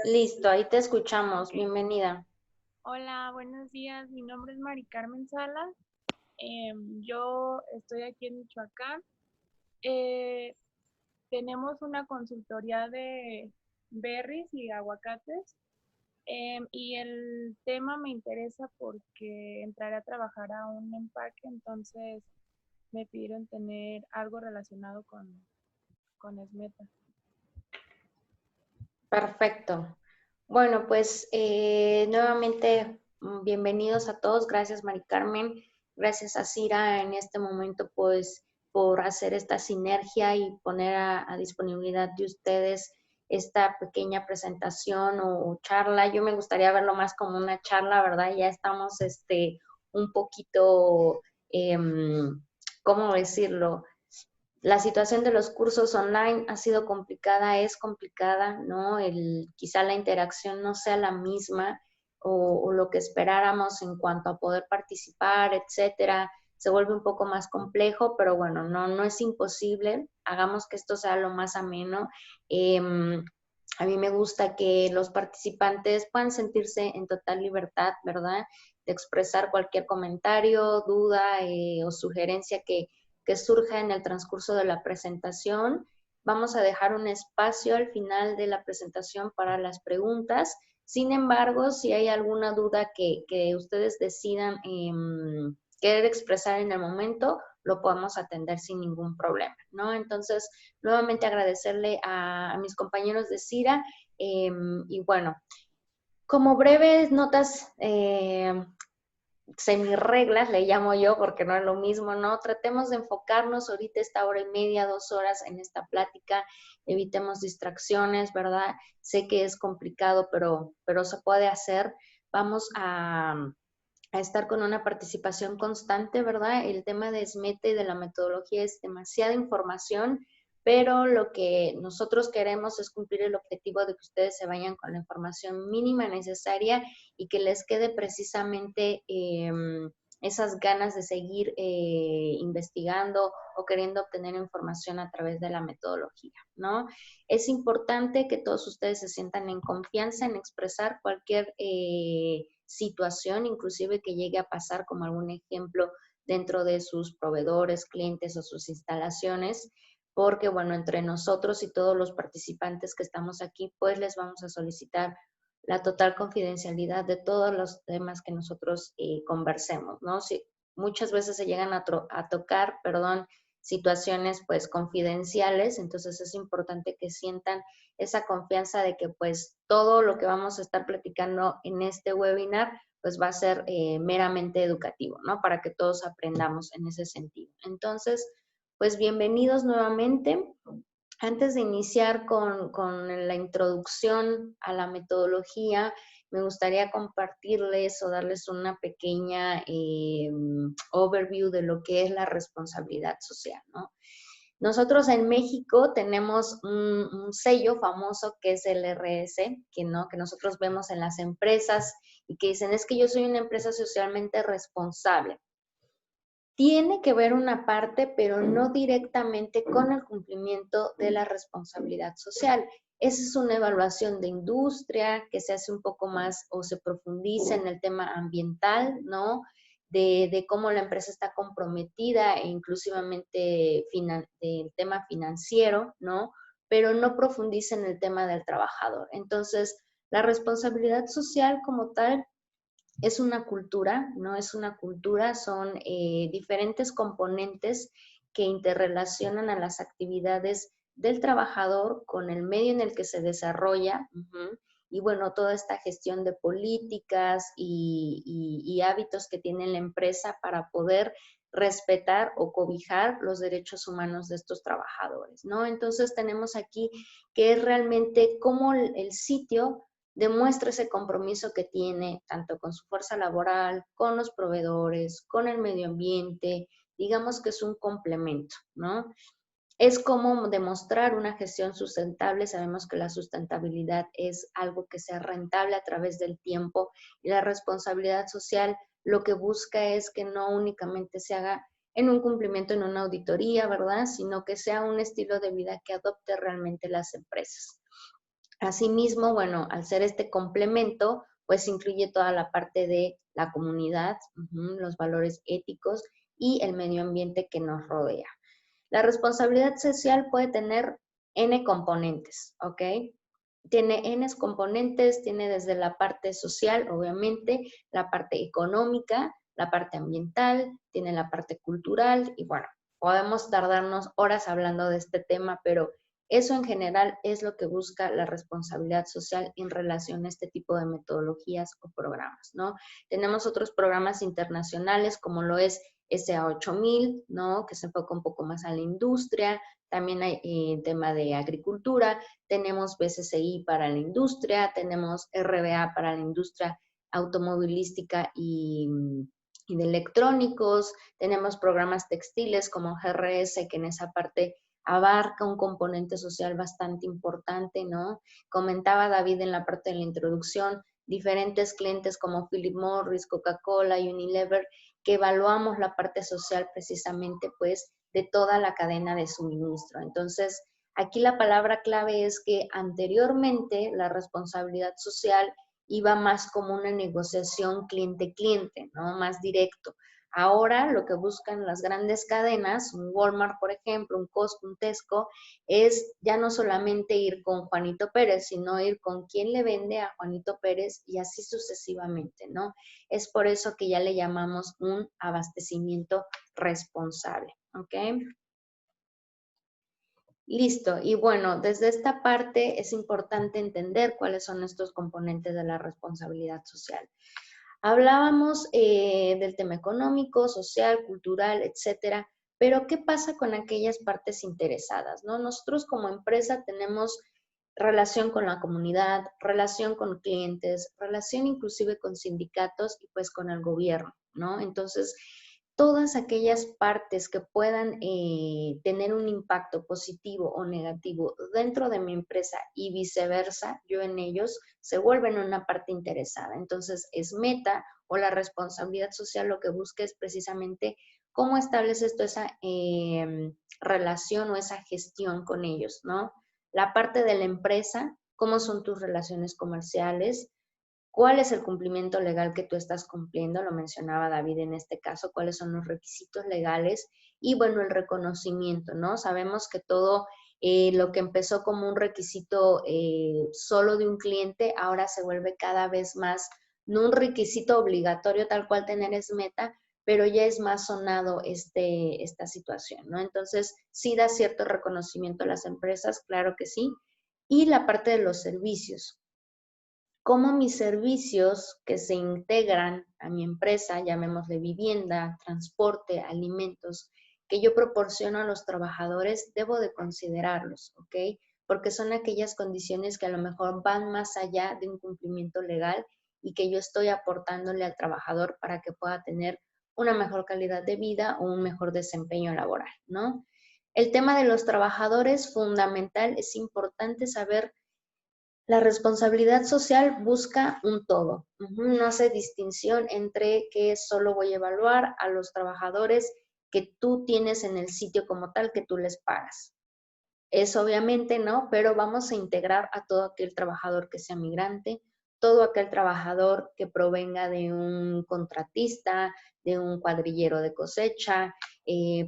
Listo, ahí te escuchamos. Ok. Bienvenida. Hola, buenos días. Mi nombre es Mari Carmen Salas. Yo estoy aquí en Michoacán. Eh, Tenemos una consultoría de berries y aguacates. Y el tema me interesa porque entraré a trabajar a un empaque, entonces me pidieron tener algo relacionado con Esmeta. Perfecto. Bueno, pues nuevamente bienvenidos a todos. Gracias, Mari Carmen. Gracias a Cira en este momento, pues, por hacer esta sinergia y poner a disponibilidad de ustedes esta pequeña presentación o charla. Yo me gustaría verlo más como una charla, ¿verdad? Ya estamos, un poquito, ¿cómo decirlo? La situación de los cursos online ha sido complicada, es complicada, ¿no? Quizá la interacción no sea la misma o lo que esperáramos en cuanto a poder participar, etcétera. Se vuelve un poco más complejo, pero bueno, no es imposible. Hagamos que esto sea lo más ameno. Eh, a mí me gusta que los participantes puedan sentirse en total libertad, ¿verdad? De expresar cualquier comentario, duda o sugerencia que surja en el transcurso de la presentación. Vamos a dejar un espacio al final de la presentación para las preguntas. Sin embargo, si hay alguna duda que ustedes decidan querer expresar en el momento, lo podemos atender sin ningún problema, ¿no? Entonces, nuevamente agradecerle a mis compañeros de CIRA y bueno, como breves notas semi-reglas, le llamo yo, porque no es lo mismo, ¿no? Tratemos de enfocarnos ahorita esta hora y media, 2 horas en esta plática, evitemos distracciones, ¿verdad? Sé que es complicado, pero se puede hacer. Vamos a estar con una participación constante, ¿verdad? El tema de SMETA y de la metodología es demasiada información, pero lo que nosotros queremos es cumplir el objetivo de que ustedes se vayan con la información mínima necesaria y que les quede precisamente esas ganas de seguir investigando o queriendo obtener información a través de la metodología, ¿no? Es importante que todos ustedes se sientan en confianza en expresar cualquier situación, inclusive que llegue a pasar como algún ejemplo dentro de sus proveedores, clientes o sus instalaciones, porque bueno, entre nosotros y todos los participantes que estamos aquí, pues les vamos a solicitar la total confidencialidad de todos los temas que nosotros conversemos, ¿no? Si muchas veces se llegan a tocar, perdón, situaciones pues confidenciales, entonces es importante que sientan esa confianza de que pues todo lo que vamos a estar platicando en este webinar pues va a ser meramente educativo, ¿no? Para que todos aprendamos en ese sentido. Entonces, pues bienvenidos nuevamente. Antes de iniciar con la introducción a la metodología, me gustaría compartirles o darles una pequeña overview de lo que es la responsabilidad social, ¿no? Nosotros en México tenemos un sello famoso que es el RS, que, ¿no? que nosotros vemos en las empresas y que dicen, es que yo soy una empresa socialmente responsable. Tiene que ver una parte, pero no directamente con el cumplimiento de la responsabilidad social. Esa es una evaluación de industria que se hace un poco más o se profundiza en el tema ambiental, ¿no? De cómo la empresa está comprometida e inclusivamente del tema financiero, ¿no? Pero no profundiza en el tema del trabajador. Entonces, la responsabilidad social como tal es una cultura, no es una cultura, son diferentes componentes que interrelacionan a las actividades del trabajador con el medio en el que se desarrolla. Y bueno, toda esta gestión de políticas y hábitos que tiene la empresa para poder respetar o cobijar los derechos humanos de estos trabajadores, ¿no? Entonces tenemos aquí que es realmente cómo el sitio demuestra ese compromiso que tiene tanto con su fuerza laboral, con los proveedores, con el medio ambiente, digamos que es un complemento, ¿no? Es como demostrar una gestión sustentable. Sabemos que la sustentabilidad es algo que sea rentable a través del tiempo y la responsabilidad social lo que busca es que no únicamente se haga en un cumplimiento, en una auditoría, ¿verdad? Sino que sea un estilo de vida que adopte realmente las empresas. Asimismo, bueno, al ser este complemento, pues incluye toda la parte de la comunidad, los valores éticos y el medio ambiente que nos rodea. La responsabilidad social puede tener N componentes, ¿ok? Tiene N componentes, tiene desde la parte social, obviamente, la parte económica, la parte ambiental, tiene la parte cultural y bueno, podemos tardarnos horas hablando de este tema, pero eso en general es lo que busca la responsabilidad social en relación a este tipo de metodologías o programas, ¿no? Tenemos otros programas internacionales como lo es SA8000, ¿no? Que se enfoca un poco más a la industria, también hay tema de agricultura, tenemos BCCI para la industria, tenemos RBA para la industria automovilística y de electrónicos, tenemos programas textiles como GRS que en esa parte abarca un componente social bastante importante, ¿no? Comentaba David en la parte de la introducción, diferentes clientes como Philip Morris, Coca-Cola, Unilever, que evaluamos la parte social precisamente pues de toda la cadena de suministro. Entonces, aquí la palabra clave es que anteriormente la responsabilidad social iba más como una negociación cliente-cliente, ¿no? Más directo. Ahora lo que buscan las grandes cadenas, un Walmart, por ejemplo, un Costco, un Tesco, es ya no solamente ir con Juanito Pérez, sino ir con quien le vende a Juanito Pérez y así sucesivamente, ¿no? Es por eso que ya le llamamos un abastecimiento responsable, ¿ok? Listo. Y bueno, desde esta parte es importante entender cuáles son estos componentes de la responsabilidad social. Hablábamos del tema económico, social, cultural, etcétera, pero ¿qué pasa con aquellas partes interesadas, no? Nosotros como empresa tenemos relación con la comunidad, relación con clientes, relación inclusive con sindicatos y pues con el gobierno, ¿no? Entonces, todas aquellas partes que puedan tener un impacto positivo o negativo dentro de mi empresa y viceversa, yo en ellos, se vuelven una parte interesada. Entonces, es meta o la responsabilidad social lo que busca es precisamente cómo estableces tú esa relación o esa gestión con ellos, ¿no? La parte de la empresa, cómo son tus relaciones comerciales, cuál es el cumplimiento legal que tú estás cumpliendo, lo mencionaba David en este caso, cuáles son los requisitos legales y bueno, el reconocimiento, ¿no? Sabemos que todo lo que empezó como un requisito solo de un cliente, ahora se vuelve cada vez más, no un requisito obligatorio tal cual tener es meta, pero ya es más sonado esta situación, ¿no? Entonces, sí da cierto reconocimiento a las empresas, claro que sí, y la parte de los servicios cómo mis servicios que se integran a mi empresa, llamémosle vivienda, transporte, alimentos, que yo proporciono a los trabajadores, debo de considerarlos, ¿ok? Porque son aquellas condiciones que a lo mejor van más allá de un cumplimiento legal y que yo estoy aportándole al trabajador para que pueda tener una mejor calidad de vida o un mejor desempeño laboral, ¿no? El tema de los trabajadores, fundamental, es importante saber la responsabilidad social busca un todo, no hace distinción entre que solo voy a evaluar a los trabajadores que tú tienes en el sitio como tal, que tú les pagas. Es obviamente, ¿no? Pero vamos a integrar a todo aquel trabajador que sea migrante, todo aquel trabajador que provenga de un contratista, de un cuadrillero de cosecha,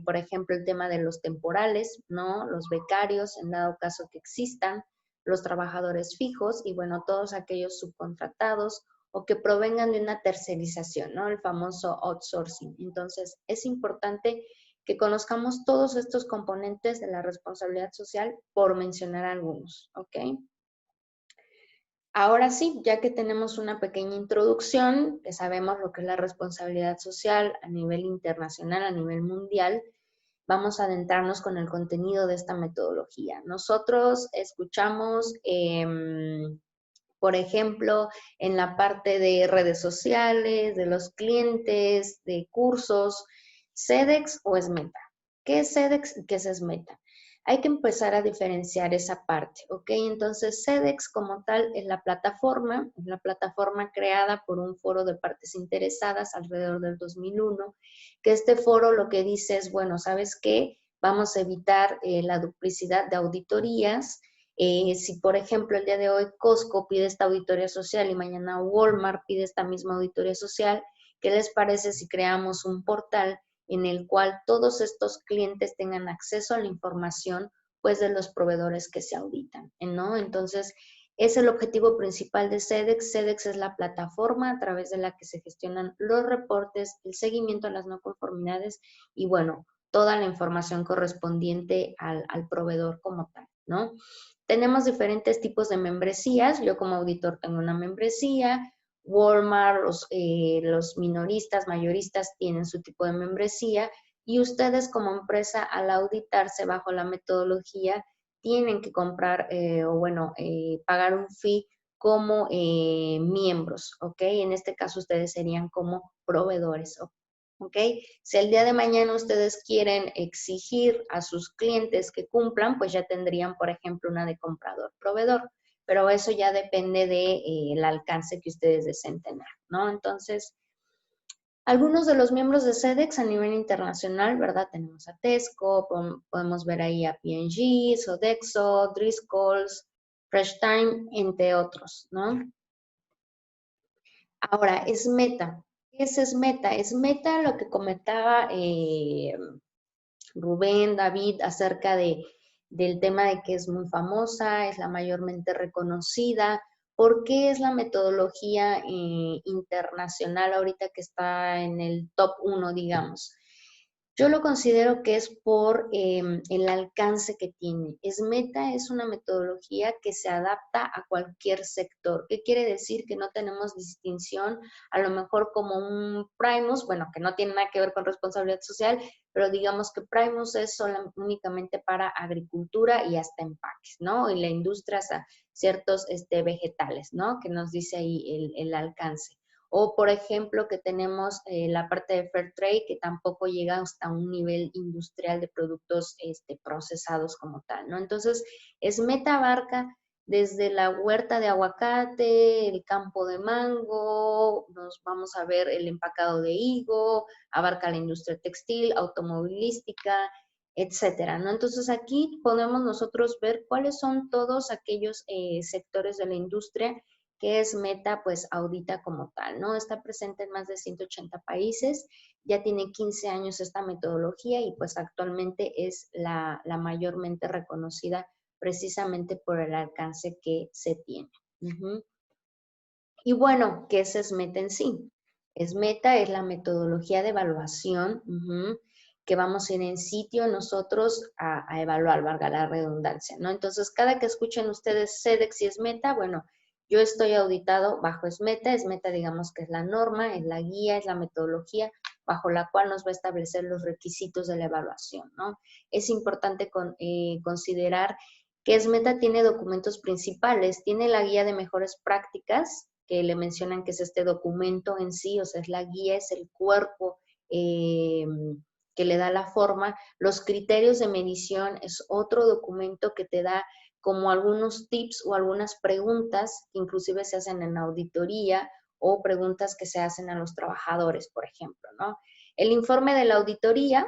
por ejemplo, el tema de los temporales, ¿no? Los becarios, en dado caso que existan, los trabajadores fijos y, bueno, todos aquellos subcontratados o que provengan de una tercerización, ¿no? El famoso outsourcing. Entonces, es importante que conozcamos todos estos componentes de la responsabilidad social, por mencionar algunos, ¿ok? Ahora sí, ya que tenemos una pequeña introducción, que sabemos lo que es la responsabilidad social a nivel internacional, a nivel mundial, vamos a adentrarnos con el contenido de esta metodología. Nosotros escuchamos, por ejemplo, en la parte de redes sociales, de los clientes, de cursos, SEDEX o SMETA. ¿Qué es SEDEX y qué es SMETA? Hay que empezar a diferenciar esa parte, ¿ok? Entonces, SEDEX como tal es la plataforma creada por un foro de partes interesadas alrededor del 2001, que este foro lo que dice es, bueno, ¿sabes qué? Vamos a evitar la duplicidad de auditorías Si, por ejemplo, el día de hoy Costco pide esta auditoría social y mañana Walmart pide esta misma auditoría social, ¿qué les parece si creamos un portal en el cual todos estos clientes tengan acceso a la información, pues, de los proveedores que se auditan, ¿no? Entonces, es el objetivo principal de CEDEX. CEDEX es la plataforma a través de la que se gestionan los reportes, el seguimiento a las no conformidades y, bueno, toda la información correspondiente al proveedor como tal, ¿no? Tenemos diferentes tipos de membresías. Yo como auditor tengo una membresía. Walmart, los minoristas, mayoristas tienen su tipo de membresía. Y ustedes como empresa, al auditarse bajo la metodología, tienen que comprar pagar un fee como miembros, ¿ok? En este caso ustedes serían como proveedores, ¿ok? Si el día de mañana ustedes quieren exigir a sus clientes que cumplan, pues ya tendrían, por ejemplo, una de comprador-proveedor, pero eso ya depende del alcance que ustedes deseen tener, ¿no? Entonces, algunos de los miembros de CEDEX a nivel internacional, ¿verdad? Tenemos a Tesco, podemos ver ahí a P&G, Sodexo, Driscoll's, Fresh Time, entre otros, ¿no? Ahora, es Meta. ¿Qué es Meta? Es Meta lo que comentaba Rubén, David, acerca del tema de que es muy famosa, es la mayormente reconocida. ¿Por qué es la metodología internacional ahorita que está en el top 1, digamos? Yo lo considero que es por el alcance que tiene. SMETA es una metodología que se adapta a cualquier sector. ¿Qué quiere decir? Que no tenemos distinción, a lo mejor como un Primus, bueno, que no tiene nada que ver con responsabilidad social, pero digamos que Primus es únicamente para agricultura y hasta empaques, ¿no? Y la industria hasta ciertos vegetales, ¿no? Que nos dice ahí el alcance. O, por ejemplo, que tenemos la parte de Fair Trade, que tampoco llega hasta un nivel industrial de productos procesados como tal, ¿no? Entonces, SMETA abarca desde la huerta de aguacate, el campo de mango, nos vamos a ver el empacado de higo, abarca la industria textil, automovilística, etcétera, ¿no? Entonces, aquí podemos nosotros ver cuáles son todos aquellos sectores de la industria que es Meta, pues audita como tal, ¿no? Está presente en más de 180 países, ya tiene 15 años esta metodología y pues actualmente es la mayormente reconocida precisamente por el alcance que se tiene. Y bueno, ¿qué es SMETA en sí? SMETA es la metodología de evaluación que vamos a ir en sitio nosotros a evaluar, valga la redundancia, ¿no? Entonces, cada que escuchen ustedes CEDEX y SMETA, bueno, yo estoy auditado bajo SMETA. SMETA, digamos que es la norma, es la guía, es la metodología bajo la cual nos va a establecer los requisitos de la evaluación, ¿no? Es importante considerar que SMETA tiene documentos principales, tiene la guía de mejores prácticas, que le mencionan que es este documento en sí, o sea, es la guía, es el cuerpo que le da la forma. Los criterios de medición es otro documento que te da como algunos tips o algunas preguntas que inclusive se hacen en auditoría o preguntas que se hacen a los trabajadores, por ejemplo, ¿no? El informe de la auditoría,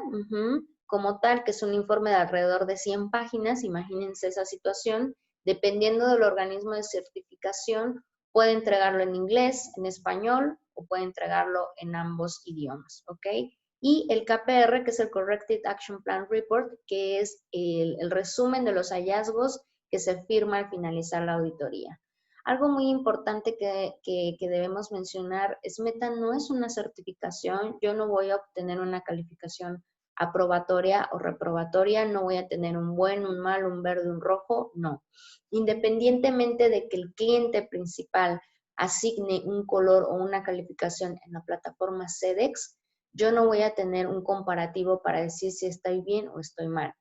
como tal, que es un informe de alrededor de 100 páginas, imagínense esa situación, dependiendo del organismo de certificación, puede entregarlo en inglés, en español o puede entregarlo en ambos idiomas, ¿ok? Y el KPR, que es el Corrected Action Plan Report, que es el resumen de los hallazgos que se firma al finalizar la auditoría. Algo muy importante que debemos mencionar es SMETA no es una certificación. Yo no voy a obtener una calificación aprobatoria o reprobatoria, no voy a tener un buen, un mal, un verde, un rojo, no. Independientemente de que el cliente principal asigne un color o una calificación en la plataforma CEDEX, yo no voy a tener un comparativo para decir si estoy bien o estoy mal.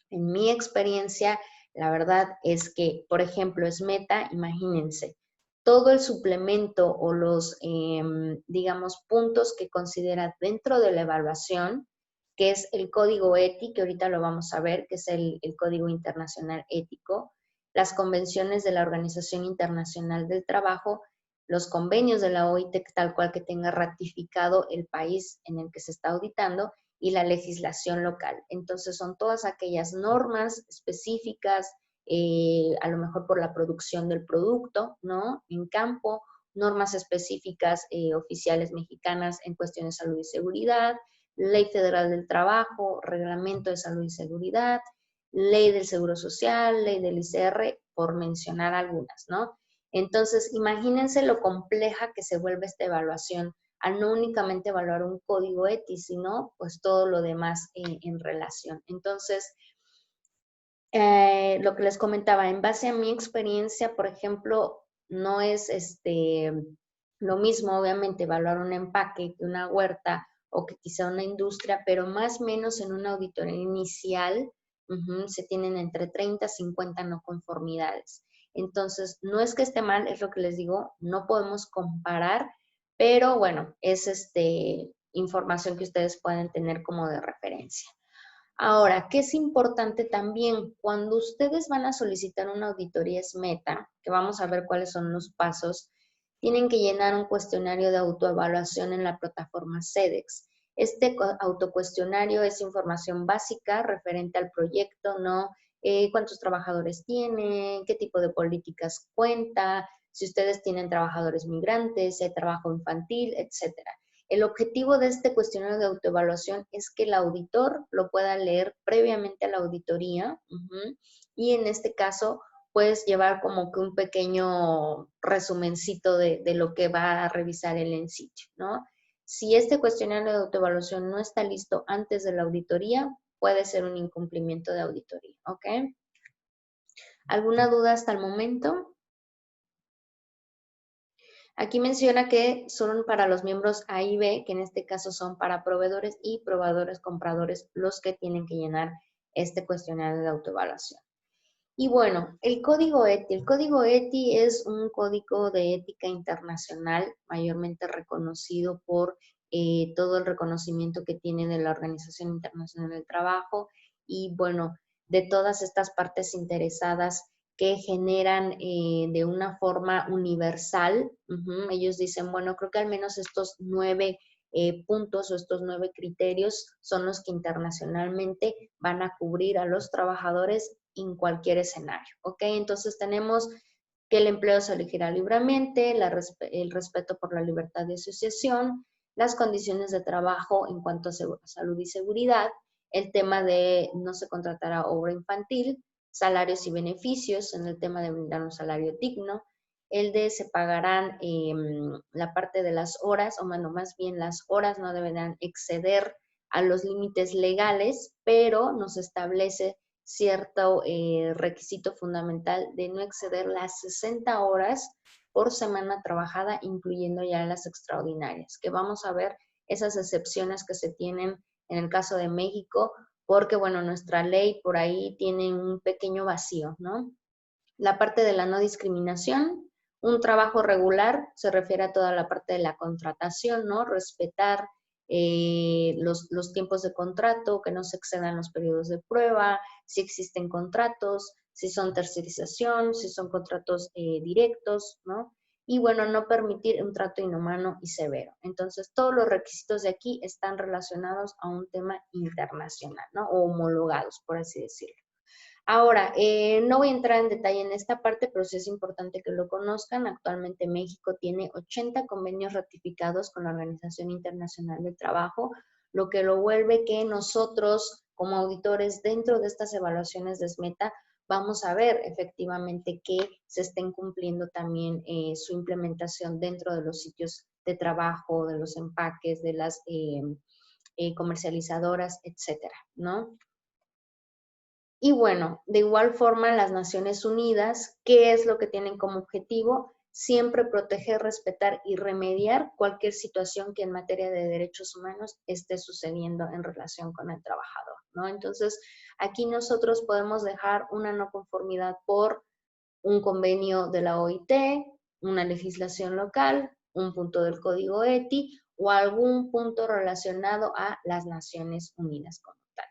En mi experiencia, la verdad es que, por ejemplo, SMETA, imagínense, todo el suplemento o los, digamos, puntos que considera dentro de la evaluación, que es el código ETI, que ahorita lo vamos a ver, que es el Código Internacional Ético, las convenciones de la Organización Internacional del Trabajo, los convenios de la OIT, tal cual que tenga ratificado el país en el que se está auditando, y la legislación local. Entonces son todas aquellas normas específicas, a lo mejor por la producción del producto, ¿no? En campo, normas específicas oficiales mexicanas en cuestiones de salud y seguridad, Ley Federal del Trabajo, Reglamento de Salud y Seguridad, Ley del Seguro Social, Ley del ICR, por mencionar algunas, ¿no? Entonces, imagínense lo compleja que se vuelve esta evaluación al no únicamente evaluar un código ETI, sino pues todo lo demás en relación. Entonces, lo que les comentaba, en base a mi experiencia, por ejemplo, no es lo mismo, obviamente, evaluar un empaque que una huerta o que quizá una industria, pero más o menos en una auditoría inicial se tienen entre 30 a 50 no conformidades. Entonces, no es que esté mal, es lo que les digo, no podemos comparar, pero bueno, es información que ustedes pueden tener como de referencia. Ahora, ¿qué es importante también? Cuando ustedes van a solicitar una auditoría SMETA, que vamos a ver cuáles son los pasos, tienen que llenar un cuestionario de autoevaluación en la plataforma SEDEX. Este autocuestionario es información básica referente al proyecto, ¿no? ¿Cuántos trabajadores tiene? ¿Qué tipo de políticas cuenta? Si ustedes tienen trabajadores migrantes, si hay trabajo infantil, etcétera. El objetivo de este cuestionario de autoevaluación es que el auditor lo pueda leer previamente a la auditoría y en este caso puedes llevar como que un pequeño resumencito de lo que va a revisar él en sitio, ¿no? Si este cuestionario de autoevaluación no está listo antes de la auditoría, puede ser un incumplimiento de auditoría, ¿ok? ¿Alguna duda hasta el momento? Aquí menciona que son para los miembros A y B, que en este caso son para proveedores y proveedores compradores los que tienen que llenar este cuestionario de autoevaluación. Y bueno, el código ETI. El código ETI es un código de ética internacional mayormente reconocido por todo el reconocimiento que tiene de la Organización Internacional del Trabajo y bueno, de todas estas partes interesadas que generan de una forma universal. Ellos dicen, bueno, creo que al menos estos 9 puntos o estos 9 criterios son los que internacionalmente van a cubrir a los trabajadores en cualquier escenario, ¿ok? Entonces tenemos que el empleo se elegirá libremente, el respeto por la libertad de asociación, las condiciones de trabajo en cuanto a salud y seguridad, el tema de no se contratará obra infantil, salarios y beneficios en el tema de brindar un salario digno, el de se pagarán la parte de las horas, o bueno, más bien las horas no deberán exceder a los límites legales, pero nos establece cierto requisito fundamental de no exceder las 60 horas por semana trabajada, incluyendo ya las extraordinarias, que vamos a ver esas excepciones que se tienen en el caso de México, porque bueno, nuestra ley por ahí tiene un pequeño vacío, ¿no? La parte de la no discriminación, un trabajo regular se refiere a toda la parte de la contratación, ¿no? Respetar los tiempos de contrato, que no se excedan los periodos de prueba, si existen contratos, si son tercerización, si son contratos directos, ¿no? Y bueno, no permitir un trato inhumano y severo. Entonces, todos los requisitos de aquí están relacionados a un tema internacional, ¿no? O homologados, por así decirlo. Ahora, no voy a entrar en detalle en esta parte, pero sí es importante que lo conozcan. Actualmente México tiene 80 convenios ratificados con la Organización Internacional del Trabajo, lo que lo vuelve que nosotros, como auditores, dentro de estas evaluaciones de SMETA, vamos a ver efectivamente que se estén cumpliendo también su implementación dentro de los sitios de trabajo, de los empaques, de las comercializadoras, etcétera, ¿no? Y bueno, de igual forma las Naciones Unidas, ¿qué es lo que tienen como objetivo? Siempre proteger, respetar y remediar cualquier situación que en materia de derechos humanos esté sucediendo en relación con el trabajador, ¿no? Entonces, aquí nosotros podemos dejar una no conformidad por un convenio de la OIT, una legislación local, un punto del Código ETI o algún punto relacionado a las Naciones Unidas como tal.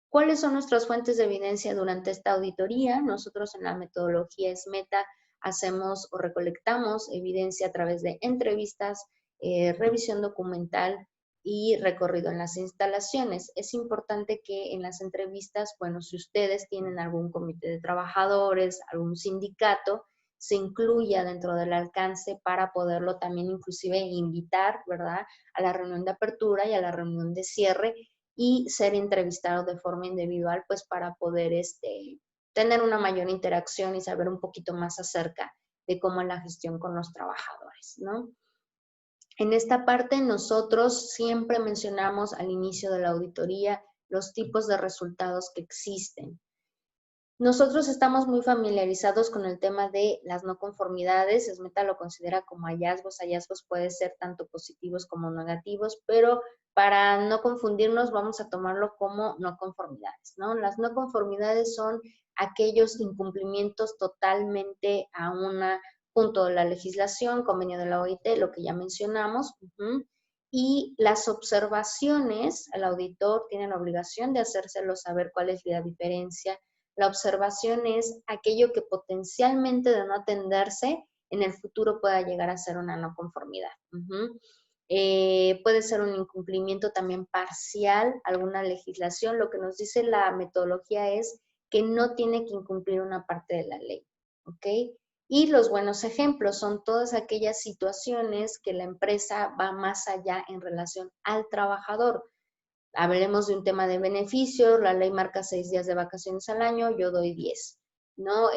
¿Cuáles son nuestras fuentes de evidencia durante esta auditoría? Nosotros en la metodología SMETA hacemos o recolectamos evidencia a través de entrevistas, revisión documental y recorrido en las instalaciones. Es importante que en las entrevistas, bueno, si ustedes tienen algún comité de trabajadores, algún sindicato, se incluya dentro del alcance para poderlo también inclusive invitar, ¿verdad?, a la reunión de apertura y a la reunión de cierre y ser entrevistado de forma individual, pues para poder tener una mayor interacción y saber un poquito más acerca de cómo es la gestión con los trabajadores, ¿no? En esta parte nosotros siempre mencionamos al inicio de la auditoría los tipos de resultados que existen. Nosotros estamos muy familiarizados con el tema de las no conformidades. SMETA lo considera como hallazgos. Hallazgos pueden ser tanto positivos como negativos, pero para no confundirnos vamos a tomarlo como no conformidades, ¿no? Las no conformidades son aquellos incumplimientos totalmente a un punto de la legislación, convenio de la OIT, lo que ya mencionamos. Y las observaciones, el auditor tiene la obligación de hacérselo saber cuál es la diferencia. La observación es aquello que potencialmente de no atenderse en el futuro pueda llegar a ser una no conformidad. Puede ser un incumplimiento también parcial, alguna legislación. Lo que nos dice la metodología es que no tiene que incumplir una parte de la ley. ¿Ok? Y los buenos ejemplos son todas aquellas situaciones que la empresa va más allá en relación al trabajador. Hablemos de un tema de beneficios, la ley marca 6 días de vacaciones al año, yo doy 10, ¿no?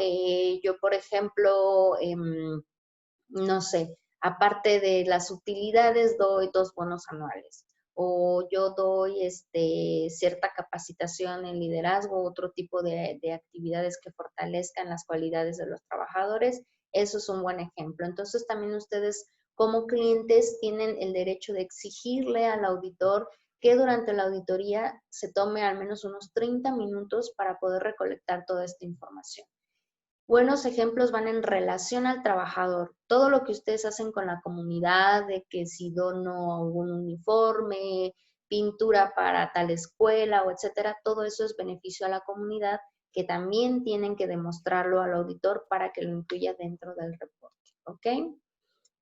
Yo, por ejemplo, no sé, aparte de las utilidades, doy 2 bonos anuales. O yo doy cierta capacitación en liderazgo, otro tipo de actividades que fortalezcan las cualidades de los trabajadores. Eso es un buen ejemplo. Entonces, también ustedes como clientes tienen el derecho de exigirle al auditor que durante la auditoría se tome al menos unos 30 minutos para poder recolectar toda esta información. Buenos ejemplos van en relación al trabajador. Todo lo que ustedes hacen con la comunidad, de que si dono algún uniforme, pintura para tal escuela o etcétera, todo eso es beneficio a la comunidad que también tienen que demostrarlo al auditor para que lo incluya dentro del reporte. ¿Ok?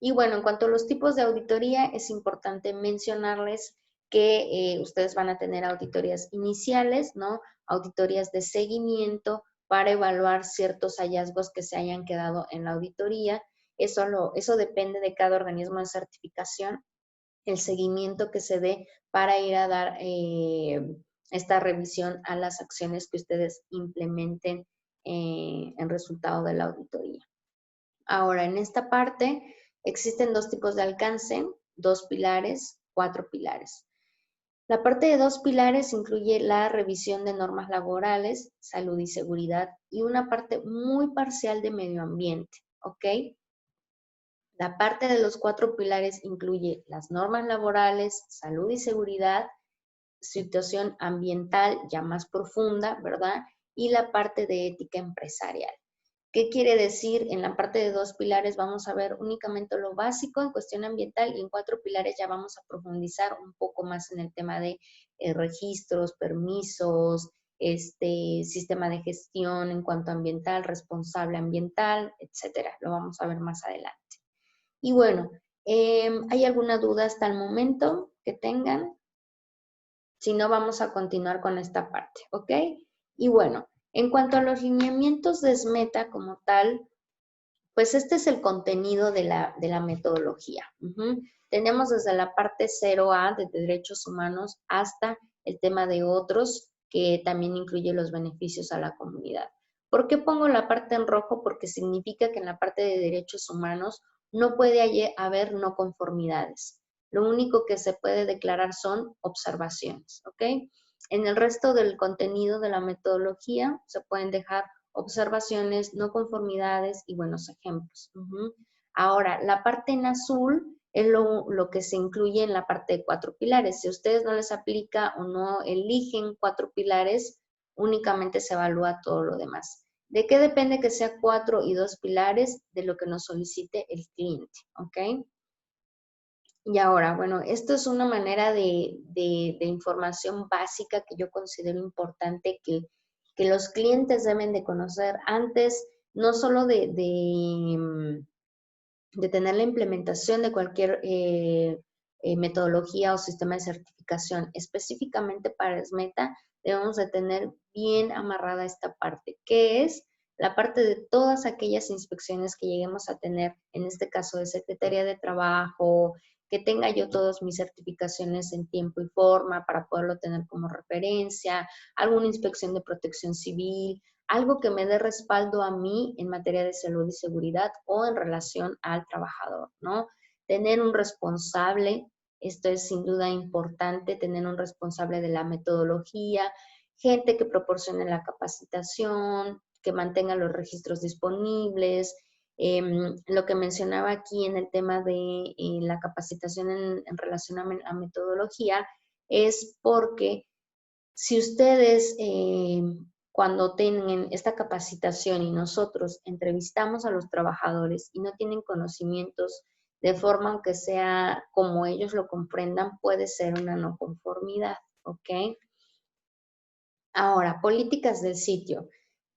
Y bueno, en cuanto a los tipos de auditoría, es importante mencionarles que ustedes van a tener auditorías iniciales, ¿no? Auditorías de seguimiento para evaluar ciertos hallazgos que se hayan quedado en la auditoría. Eso depende de cada organismo de certificación, el seguimiento que se dé para ir a dar esta revisión a las acciones que ustedes implementen en resultado de la auditoría. Ahora, en esta parte existen 2 tipos de alcance, 2 pilares, 4 pilares. La parte de 2 pilares incluye la revisión de normas laborales, salud y seguridad, y una parte muy parcial de medio ambiente, ¿ok? La parte de los 4 pilares incluye las normas laborales, salud y seguridad, situación ambiental ya más profunda, ¿verdad? Y la parte de ética empresarial. ¿Qué quiere decir? En la parte de 2 pilares vamos a ver únicamente lo básico en cuestión ambiental y en 4 pilares ya vamos a profundizar un poco más en el tema de registros, permisos, sistema de gestión en cuanto a ambiental, responsable ambiental, etcétera. Lo vamos a ver más adelante. Y bueno, ¿hay alguna duda hasta el momento que tengan? Si no, vamos a continuar con esta parte, ¿ok? Y bueno, en cuanto a los lineamientos de SMETA como tal, pues este es el contenido de la metodología. Tenemos desde la parte 0A de derechos humanos hasta el tema de otros, que también incluye los beneficios a la comunidad. ¿Por qué pongo la parte en rojo? Porque significa que en la parte de derechos humanos no puede haber no conformidades. Lo único que se puede declarar son observaciones, ¿ok? En el resto del contenido de la metodología se pueden dejar observaciones, no conformidades y buenos ejemplos. Ahora, la parte en azul es lo que se incluye en la parte de 4 pilares. Si a ustedes no les aplica o no eligen 4 pilares, únicamente se evalúa todo lo demás. ¿De qué depende que sea 4 y 2 pilares? De lo que nos solicite el cliente, ¿ok? Y ahora, bueno, esto es una manera de información básica que yo considero importante que los clientes deben de conocer antes, no solo de tener la implementación de cualquier metodología o sistema de certificación específicamente para SMETA, debemos de tener bien amarrada esta parte, que es la parte de todas aquellas inspecciones que lleguemos a tener, en este caso de Secretaría de Trabajo, que tenga yo todas mis certificaciones en tiempo y forma para poderlo tener como referencia, alguna inspección de protección civil, algo que me dé respaldo a mí en materia de salud y seguridad o en relación al trabajador, ¿no? Tener un responsable, esto es sin duda importante, tener un responsable de la metodología, gente que proporcione la capacitación, que mantenga los registros disponibles. Lo que mencionaba aquí en el tema de la capacitación en relación a metodología es porque si ustedes cuando tienen esta capacitación y nosotros entrevistamos a los trabajadores y no tienen conocimientos de forma aunque sea como ellos lo comprendan, puede ser una no conformidad, ¿ok? Ahora, políticas del sitio.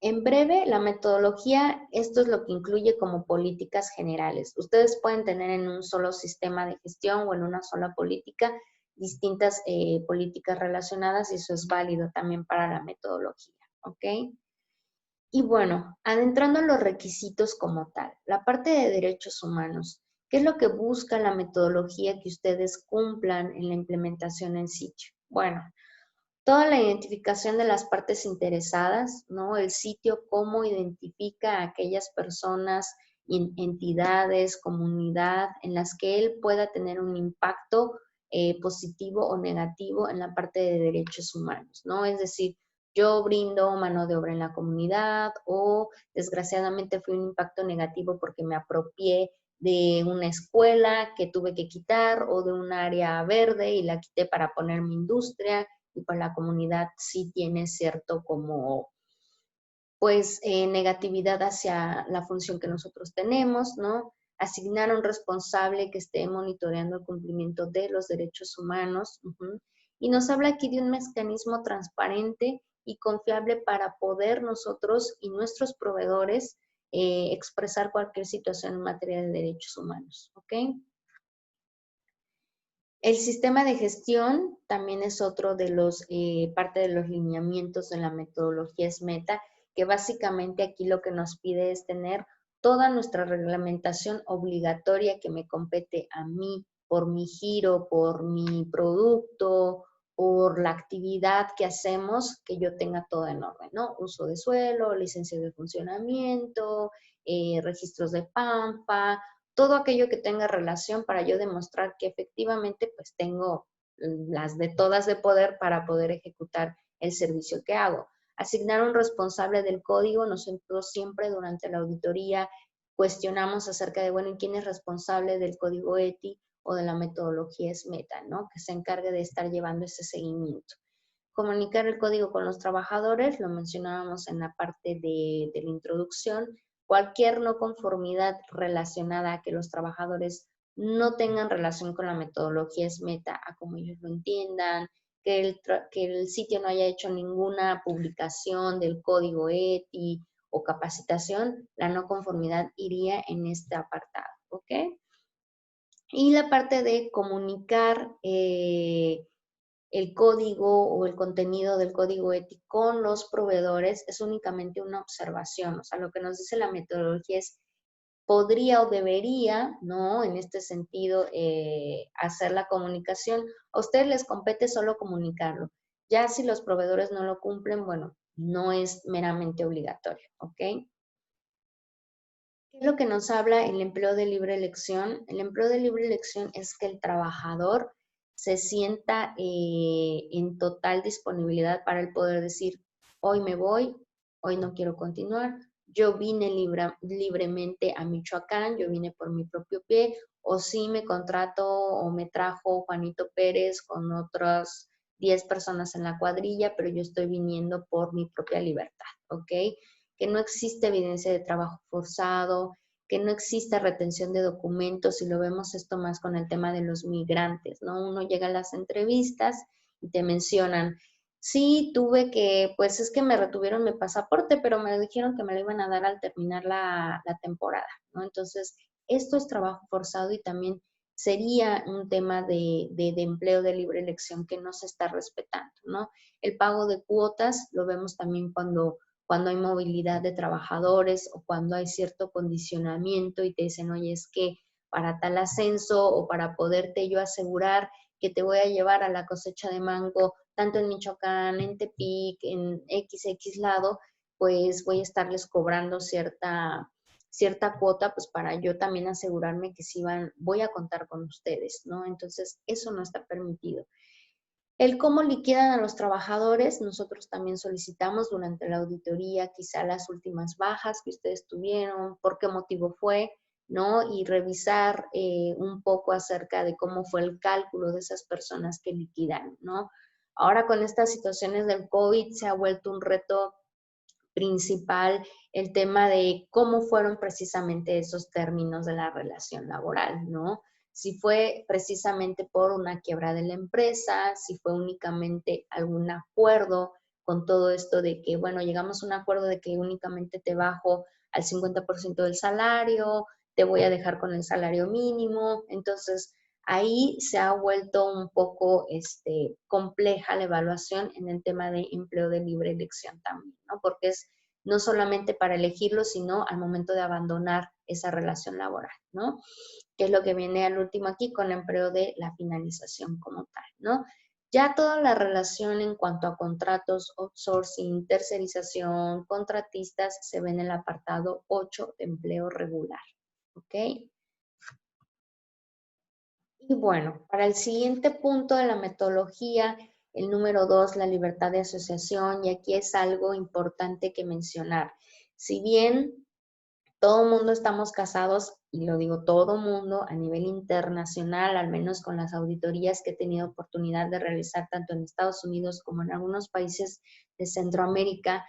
En breve, la metodología, esto es lo que incluye como políticas generales. Ustedes pueden tener en un solo sistema de gestión o en una sola política distintas políticas relacionadas y eso es válido también para la metodología, ¿ok? Y bueno, adentrando en los requisitos como tal, la parte de derechos humanos, ¿qué es lo que busca la metodología que ustedes cumplan en la implementación en sitio? Bueno, toda la identificación de las partes interesadas, ¿no? El sitio, cómo identifica a aquellas personas, entidades, comunidad, en las que él pueda tener un impacto positivo o negativo en la parte de derechos humanos, ¿no? Es decir, yo brindo mano de obra en la comunidad o desgraciadamente fue un impacto negativo porque me apropié de una escuela que tuve que quitar o de un área verde y la quité para poner mi industria y pues la comunidad sí tiene cierto como pues negatividad hacia la función que nosotros tenemos, ¿no? Asignar a un responsable que esté monitoreando el cumplimiento de los derechos humanos. Y nos habla aquí de un mecanismo transparente y confiable para poder nosotros y nuestros proveedores expresar cualquier situación en materia de derechos humanos, ¿ok? El sistema de gestión también es otro de los, parte de los lineamientos de la metodología SMETA, que básicamente aquí lo que nos pide es tener toda nuestra reglamentación obligatoria que me compete a mí por mi giro, por mi producto, por la actividad que hacemos, que yo tenga todo en orden, ¿no? Uso de suelo, licencia de funcionamiento, registros de PAMPA, todo aquello que tenga relación para yo demostrar que efectivamente pues tengo las de todas de poder para poder ejecutar el servicio que hago. Asignar un responsable del código, nosotros siempre durante la auditoría cuestionamos acerca de, bueno, ¿y quién es responsable del código ETI o de la metodología SMETA, ¿no? Que se encargue de estar llevando ese seguimiento. Comunicar el código con los trabajadores, lo mencionábamos en la parte de la introducción, cualquier no conformidad relacionada a que los trabajadores no tengan relación con la metodología SMETA, a como ellos lo entiendan, que el sitio no haya hecho ninguna publicación del código ETI o capacitación, la no conformidad iría en este apartado, ¿ok? Y la parte de comunicar el código o el contenido del código ético con los proveedores es únicamente una observación. O sea, lo que nos dice la metodología es podría o debería, ¿no? En este sentido, hacer la comunicación. A ustedes les compete solo comunicarlo. Ya si los proveedores no lo cumplen, bueno, no es meramente obligatorio, ¿ok? ¿Qué es lo que nos habla el empleo de libre elección? El empleo de libre elección es que el trabajador se sienta en total disponibilidad para el poder decir, hoy me voy, hoy no quiero continuar, yo vine libremente a Michoacán, yo vine por mi propio pie, o sí me contrato o me trajo Juanito Pérez con otras 10 personas en la cuadrilla, pero yo estoy viniendo por mi propia libertad, ¿ok? Que no existe evidencia de trabajo forzado, que no exista retención de documentos, y lo vemos esto más con el tema de los migrantes, ¿no? Uno llega a las entrevistas y te mencionan, sí, tuve que, pues es que me retuvieron mi pasaporte, pero me dijeron que me lo iban a dar al terminar la temporada, ¿no? Entonces, esto es trabajo forzado y también sería un tema de empleo de libre elección que no se está respetando, ¿no? El pago de cuotas lo vemos también cuando hay movilidad de trabajadores o cuando hay cierto condicionamiento y te dicen, oye, es que para tal ascenso o para poderte yo asegurar que te voy a llevar a la cosecha de mango, tanto en Michoacán, en Tepic, en XX lado, pues voy a estarles cobrando cierta cuota, pues para yo también asegurarme que sí voy a contar con ustedes, ¿no? Entonces, eso no está permitido. El cómo liquidan a los trabajadores, nosotros también solicitamos durante la auditoría quizá las últimas bajas que ustedes tuvieron, por qué motivo fue, ¿no? Y revisar un poco acerca de cómo fue el cálculo de esas personas que liquidan, ¿no? Ahora con estas situaciones del COVID se ha vuelto un reto principal el tema de cómo fueron precisamente esos términos de la relación laboral, ¿no? Si fue precisamente por una quiebra de la empresa, si fue únicamente algún acuerdo con todo esto de que, bueno, llegamos a un acuerdo de que únicamente te bajo al 50% del salario, te voy a dejar con el salario mínimo. Entonces, ahí se ha vuelto un poco compleja la evaluación en el tema de empleo de libre elección también, ¿no? Porque es no solamente para elegirlo, sino al momento de abandonar esa relación laboral, ¿no? Que es lo que viene al último aquí con empleo de la finalización como tal, ¿no? Ya toda la relación en cuanto a contratos, outsourcing, tercerización, contratistas, se ve en el apartado 8 de empleo regular, ¿ok? Y bueno, para el siguiente punto de la metodología, el número 2, la libertad de asociación, y aquí es algo importante que mencionar. Si bien todo mundo estamos casados, y lo digo todo mundo a nivel internacional, al menos con las auditorías que he tenido oportunidad de realizar tanto en Estados Unidos como en algunos países de Centroamérica,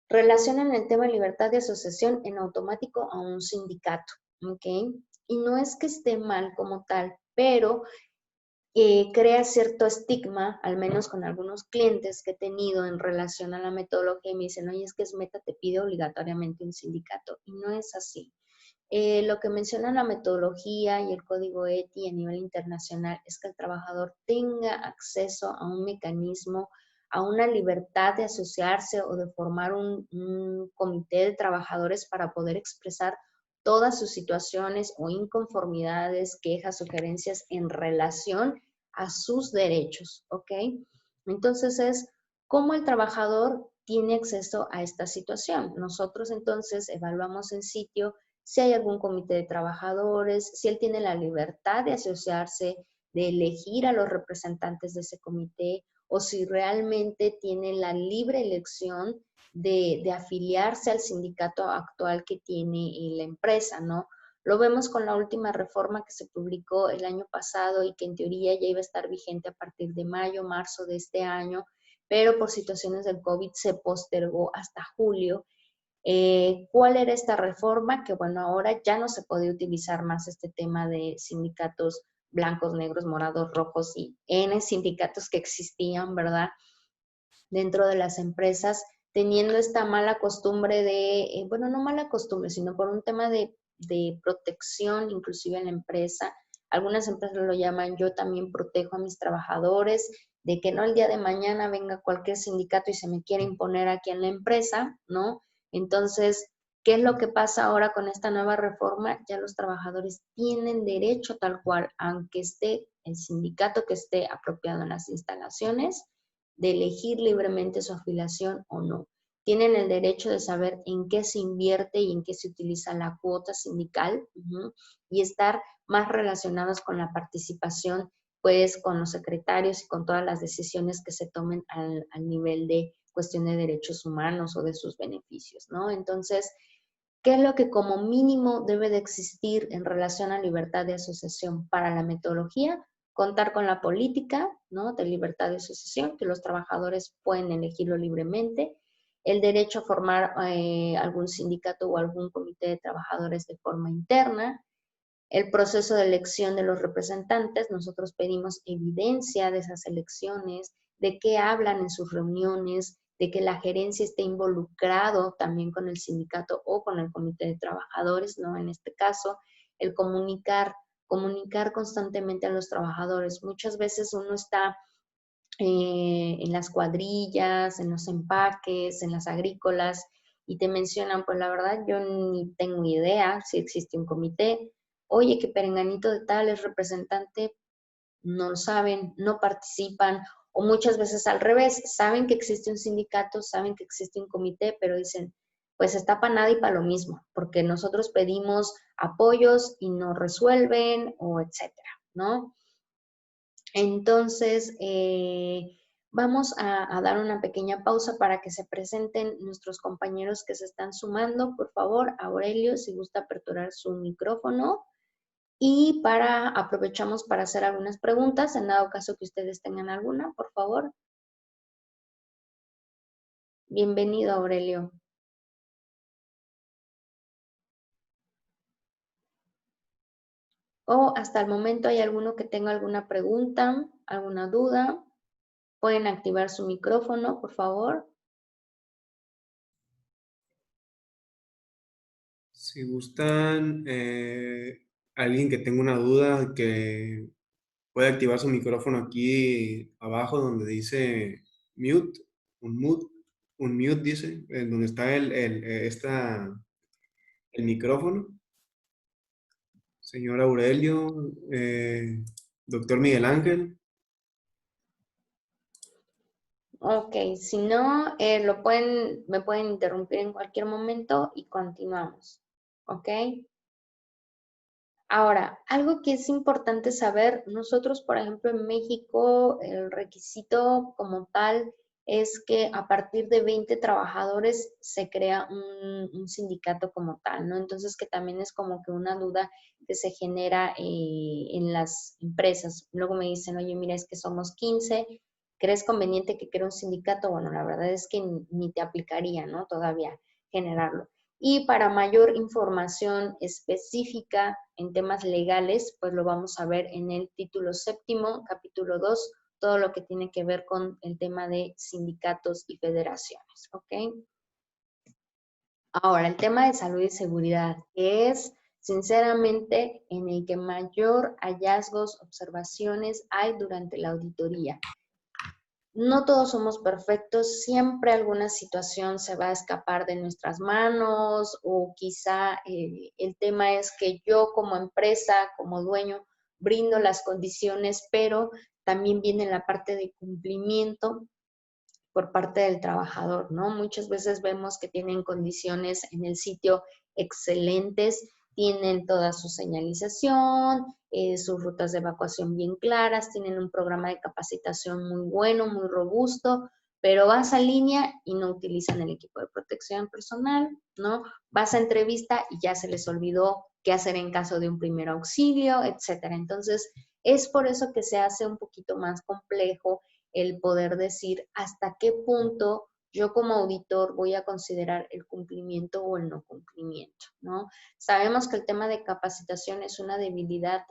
relacionan el tema de libertad de asociación en automático a un sindicato, ¿ok? Y no es que esté mal como tal, pero crea cierto estigma, al menos con algunos clientes que he tenido en relación a la metodología, y me dicen, oye, es que SMETA te pide obligatoriamente un sindicato, y no es así. Lo que menciona la metodología y el código ETI a nivel internacional es que el trabajador tenga acceso a un mecanismo, a una libertad de asociarse o de formar un comité de trabajadores para poder expresar todas sus situaciones o inconformidades, quejas, sugerencias en relación a sus derechos, ¿ok? Entonces es cómo el trabajador tiene acceso a esta situación. Nosotros entonces evaluamos en sitio si hay algún comité de trabajadores, si él tiene la libertad de asociarse, de elegir a los representantes de ese comité, o si realmente tiene la libre elección de afiliarse al sindicato actual que tiene la empresa, ¿no? Lo vemos con la última reforma que se publicó el año pasado y que en teoría ya iba a estar vigente a partir de mayo, marzo de este año, pero por situaciones del COVID se postergó hasta julio. ¿Cuál era esta reforma? Que bueno, ahora ya no se puede utilizar más este tema de sindicatos blancos, negros, morados, rojos y N sindicatos que existían, ¿verdad? Dentro de las empresas, teniendo esta mala costumbre bueno, no mala costumbre, sino por un tema de protección, inclusive en la empresa. Algunas empresas lo llaman, yo también protejo a mis trabajadores, de que no el día de mañana venga cualquier sindicato y se me quiera imponer aquí en la empresa, ¿no? Entonces, ¿qué es lo que pasa ahora con esta nueva reforma? Ya los trabajadores tienen derecho tal cual, aunque esté el sindicato que esté apropiado en las instalaciones, de elegir libremente su afiliación o no. Tienen el derecho de saber en qué se invierte y en qué se utiliza la cuota sindical, y estar más relacionados con la participación, pues con los secretarios y con todas las decisiones que se tomen al nivel de cuestión de derechos humanos o de sus beneficios, ¿no? Entonces, ¿qué es lo que como mínimo debe de existir en relación a libertad de asociación para la metodología? Contar con la política, ¿no?, de libertad de asociación, que los trabajadores pueden elegirlo libremente, el derecho a formar algún sindicato o algún comité de trabajadores de forma interna, el proceso de elección de los representantes. Nosotros pedimos evidencia de esas elecciones, de qué hablan en sus reuniones, de que la gerencia esté involucrado también con el sindicato o con el comité de trabajadores, ¿no? En este caso, el comunicar comunicar constantemente a los trabajadores. Muchas veces uno está en las cuadrillas, en los empaques, en las agrícolas, y te mencionan, pues la verdad yo ni tengo idea si existe un comité. Oye, que Perenganito de tal es representante, no lo saben, no participan, o muchas veces al revés, saben que existe un sindicato, saben que existe un comité, pero dicen, pues está para nada y para lo mismo, porque nosotros pedimos apoyos y no resuelven, o etcétera, ¿no? Entonces, vamos a dar una pequeña pausa para que se presenten nuestros compañeros que se están sumando. Por favor, Aurelio, si gusta aperturar su micrófono. Y aprovechamos para hacer algunas preguntas, en dado caso que ustedes tengan alguna, por favor. Bienvenido, Aurelio. O hasta el momento hay alguno que tenga alguna pregunta, alguna duda. Pueden activar su micrófono, por favor. Si gustan, alguien que tenga una duda, que puede activar su micrófono aquí abajo donde dice mute, un mute, un mute dice, donde está el micrófono. Señor Aurelio, doctor Miguel Ángel. Ok, si no, me pueden interrumpir en cualquier momento y continuamos. ¿Ok? Ahora, algo que es importante saber, nosotros, por ejemplo, en México, el requisito como tal es que a partir de 20 trabajadores se crea un sindicato como tal, ¿no? Entonces, que también es como que una duda que se genera en las empresas. Luego me dicen, oye, mira, es que somos 15, ¿crees conveniente que crea un sindicato? Bueno, la verdad es que ni te aplicaría, ¿no? Todavía generarlo. Y para mayor información específica en temas legales, pues lo vamos a ver en el título séptimo, capítulo 2, todo lo que tiene que ver con el tema de sindicatos y federaciones, ¿ok? Ahora, el tema de salud y seguridad, que es sinceramente en el que mayor hallazgos, observaciones hay durante la auditoría. No todos somos perfectos, siempre alguna situación se va a escapar de nuestras manos o quizá el tema es que yo como empresa, como dueño, brindo las condiciones, pero también viene la parte de cumplimiento por parte del trabajador, ¿no? Muchas veces vemos que tienen condiciones en el sitio excelentes, tienen toda su señalización, sus rutas de evacuación bien claras, tienen un programa de capacitación muy bueno, muy robusto, pero vas a línea y no utilizan el equipo de protección personal, ¿no? Vas a entrevista y ya se les olvidó qué hacer en caso de un primer auxilio, etcétera. Entonces, es por eso que se hace un poquito más complejo el poder decir hasta qué punto yo como auditor voy a considerar el cumplimiento o el no cumplimiento, ¿no? Sabemos que el tema de capacitación es una debilidad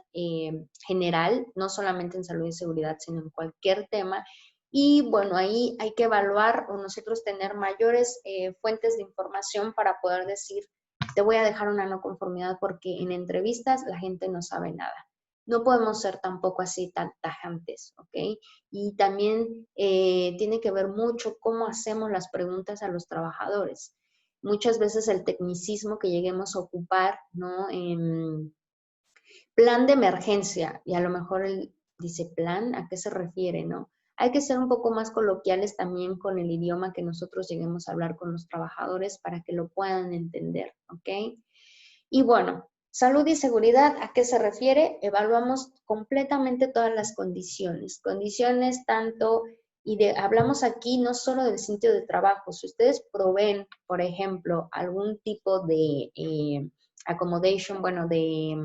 general, no solamente en salud y seguridad, sino en cualquier tema. Y bueno, ahí hay que evaluar o nosotros tener mayores fuentes de información para poder decir, te voy a dejar una no conformidad porque en entrevistas la gente no sabe nada. No podemos ser tampoco así tan tajantes, ¿ok? Y también tiene que ver mucho cómo hacemos las preguntas a los trabajadores. Muchas veces el tecnicismo que lleguemos a ocupar, ¿no? Plan de emergencia, y a lo mejor él dice plan, ¿a qué se refiere, no? Hay que ser un poco más coloquiales también con el idioma que nosotros lleguemos a hablar con los trabajadores para que lo puedan entender, ¿ok? Y bueno, salud y seguridad, ¿a qué se refiere? Evaluamos completamente todas las condiciones. Condiciones tanto, hablamos aquí no solo del sitio de trabajo. Si ustedes proveen, por ejemplo, algún tipo de accommodation, bueno, de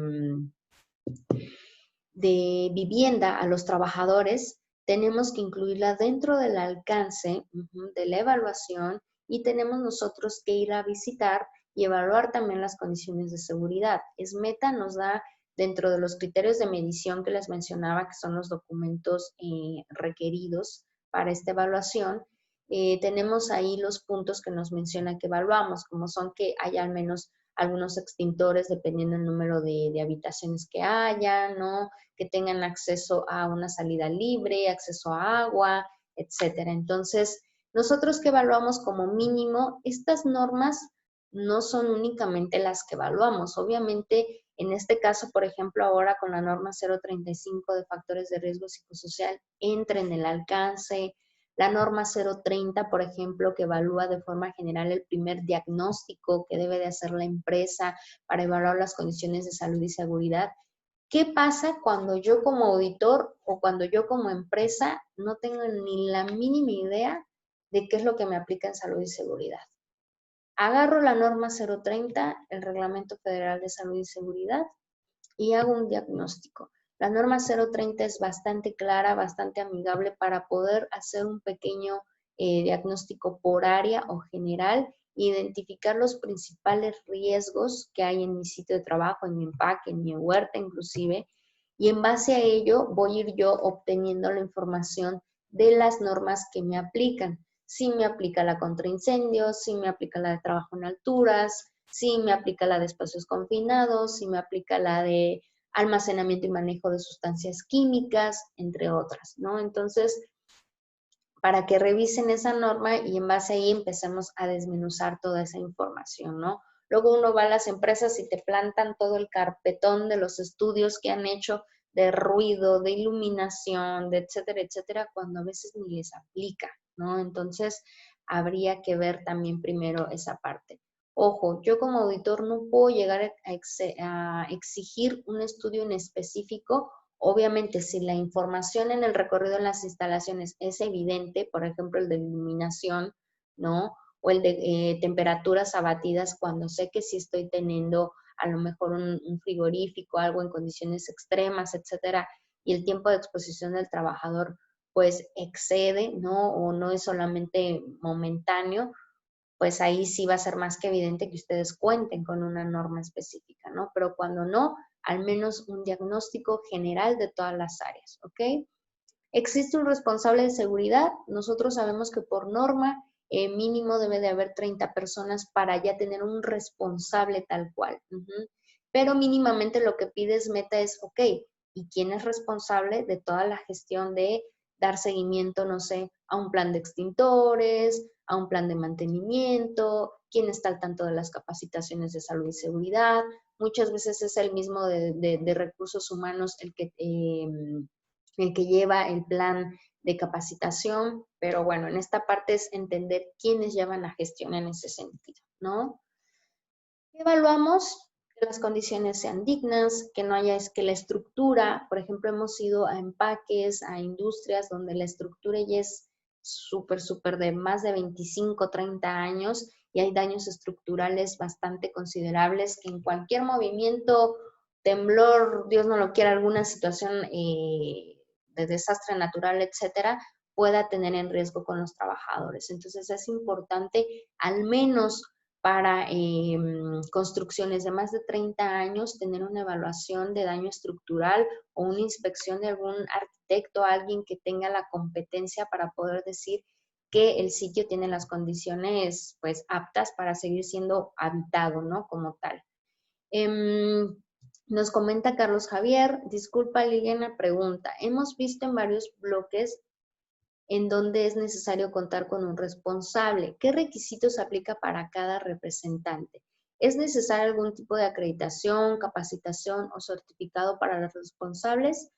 vivienda a los trabajadores, tenemos que incluirla dentro del alcance de la evaluación y tenemos nosotros que ir a visitar y evaluar también las condiciones de seguridad. ESMETA nos da dentro de los criterios de medición que les mencionaba, que son los documentos requeridos para esta evaluación, tenemos ahí los puntos que nos menciona que evaluamos, como son que haya al menos algunos extintores dependiendo del número de habitaciones que haya, ¿no? Que tengan acceso a una salida libre, acceso a agua, etcétera. Entonces, nosotros que evaluamos como mínimo, estas normas no son únicamente las que evaluamos. Obviamente, en este caso, por ejemplo, ahora con la norma 035 de factores de riesgo psicosocial, entra en el alcance. La norma 030, por ejemplo, que evalúa de forma general el primer diagnóstico que debe de hacer la empresa para evaluar las condiciones de salud y seguridad. ¿Qué pasa cuando yo como auditor o cuando yo como empresa no tengo ni la mínima idea de qué es lo que me aplica en salud y seguridad? Agarro la norma 030, el Reglamento Federal de Salud y Seguridad, y hago un diagnóstico. La norma 030 es bastante clara, bastante amigable para poder hacer un pequeño diagnóstico por área o general, identificar los principales riesgos que hay en mi sitio de trabajo, en mi empaque, en mi huerta inclusive, y en base a ello voy a ir yo obteniendo la información de las normas que me aplican. Si me aplica la contra incendios, si me aplica la de trabajo en alturas, si me aplica la de espacios confinados, si me aplica la de almacenamiento y manejo de sustancias químicas, entre otras, ¿no? Entonces, para que revisen esa norma y en base a ahí empecemos a desmenuzar toda esa información, ¿no? Luego uno va a las empresas y te plantan todo el carpetón de los estudios que han hecho de ruido, de iluminación, de etcétera, etcétera, cuando a veces ni les aplica, ¿no? Entonces, habría que ver también primero esa parte. Ojo, yo como auditor no puedo llegar a exigir un estudio en específico. Obviamente, si la información en el recorrido en las instalaciones es evidente, por ejemplo, el de iluminación, ¿no? O el de temperaturas abatidas, cuando sé que sí estoy teniendo a lo mejor un frigorífico, algo en condiciones extremas, etcétera, y el tiempo de exposición del trabajador, pues excede, ¿no? O no es solamente momentáneo, pues ahí sí va a ser más que evidente que ustedes cuenten con una norma específica, ¿no? Pero cuando no, al menos un diagnóstico general de todas las áreas, ¿ok? ¿Existe un responsable de seguridad? Nosotros sabemos que por norma mínimo debe de haber 30 personas para ya tener un responsable tal cual. Pero mínimamente lo que pides meta es, ok, ¿y quién es responsable de toda la gestión de dar seguimiento, no sé, a un plan de extintores, a un plan de mantenimiento? ¿Quién está al tanto de las capacitaciones de salud y seguridad? Muchas veces es el mismo de recursos humanos el que lleva el plan de capacitación, pero bueno, en esta parte es entender quiénes llevan la gestión en ese sentido, ¿no? Evaluamos que las condiciones sean dignas, que no haya, es que la estructura, por ejemplo, hemos ido a empaques, a industrias donde la estructura ya es súper de más de 25, 30 años y hay daños estructurales bastante considerables que en cualquier movimiento, temblor, Dios no lo quiera, alguna situación de desastre natural, etcétera, pueda tener en riesgo con los trabajadores. Entonces es importante, al menos para construcciones de más de 30 años, tener una evaluación de daño estructural o una inspección de algún arquitecto, alguien que tenga la competencia para poder decir que el sitio tiene las condiciones pues aptas para seguir siendo habitado, ¿no? Como tal. Nos comenta Carlos Javier, disculpa Liliana, pregunta, hemos visto en varios bloques en donde es necesario contar con un responsable. ¿Qué requisitos aplica para cada representante? ¿Es necesario algún tipo de acreditación, capacitación o certificado para los responsables?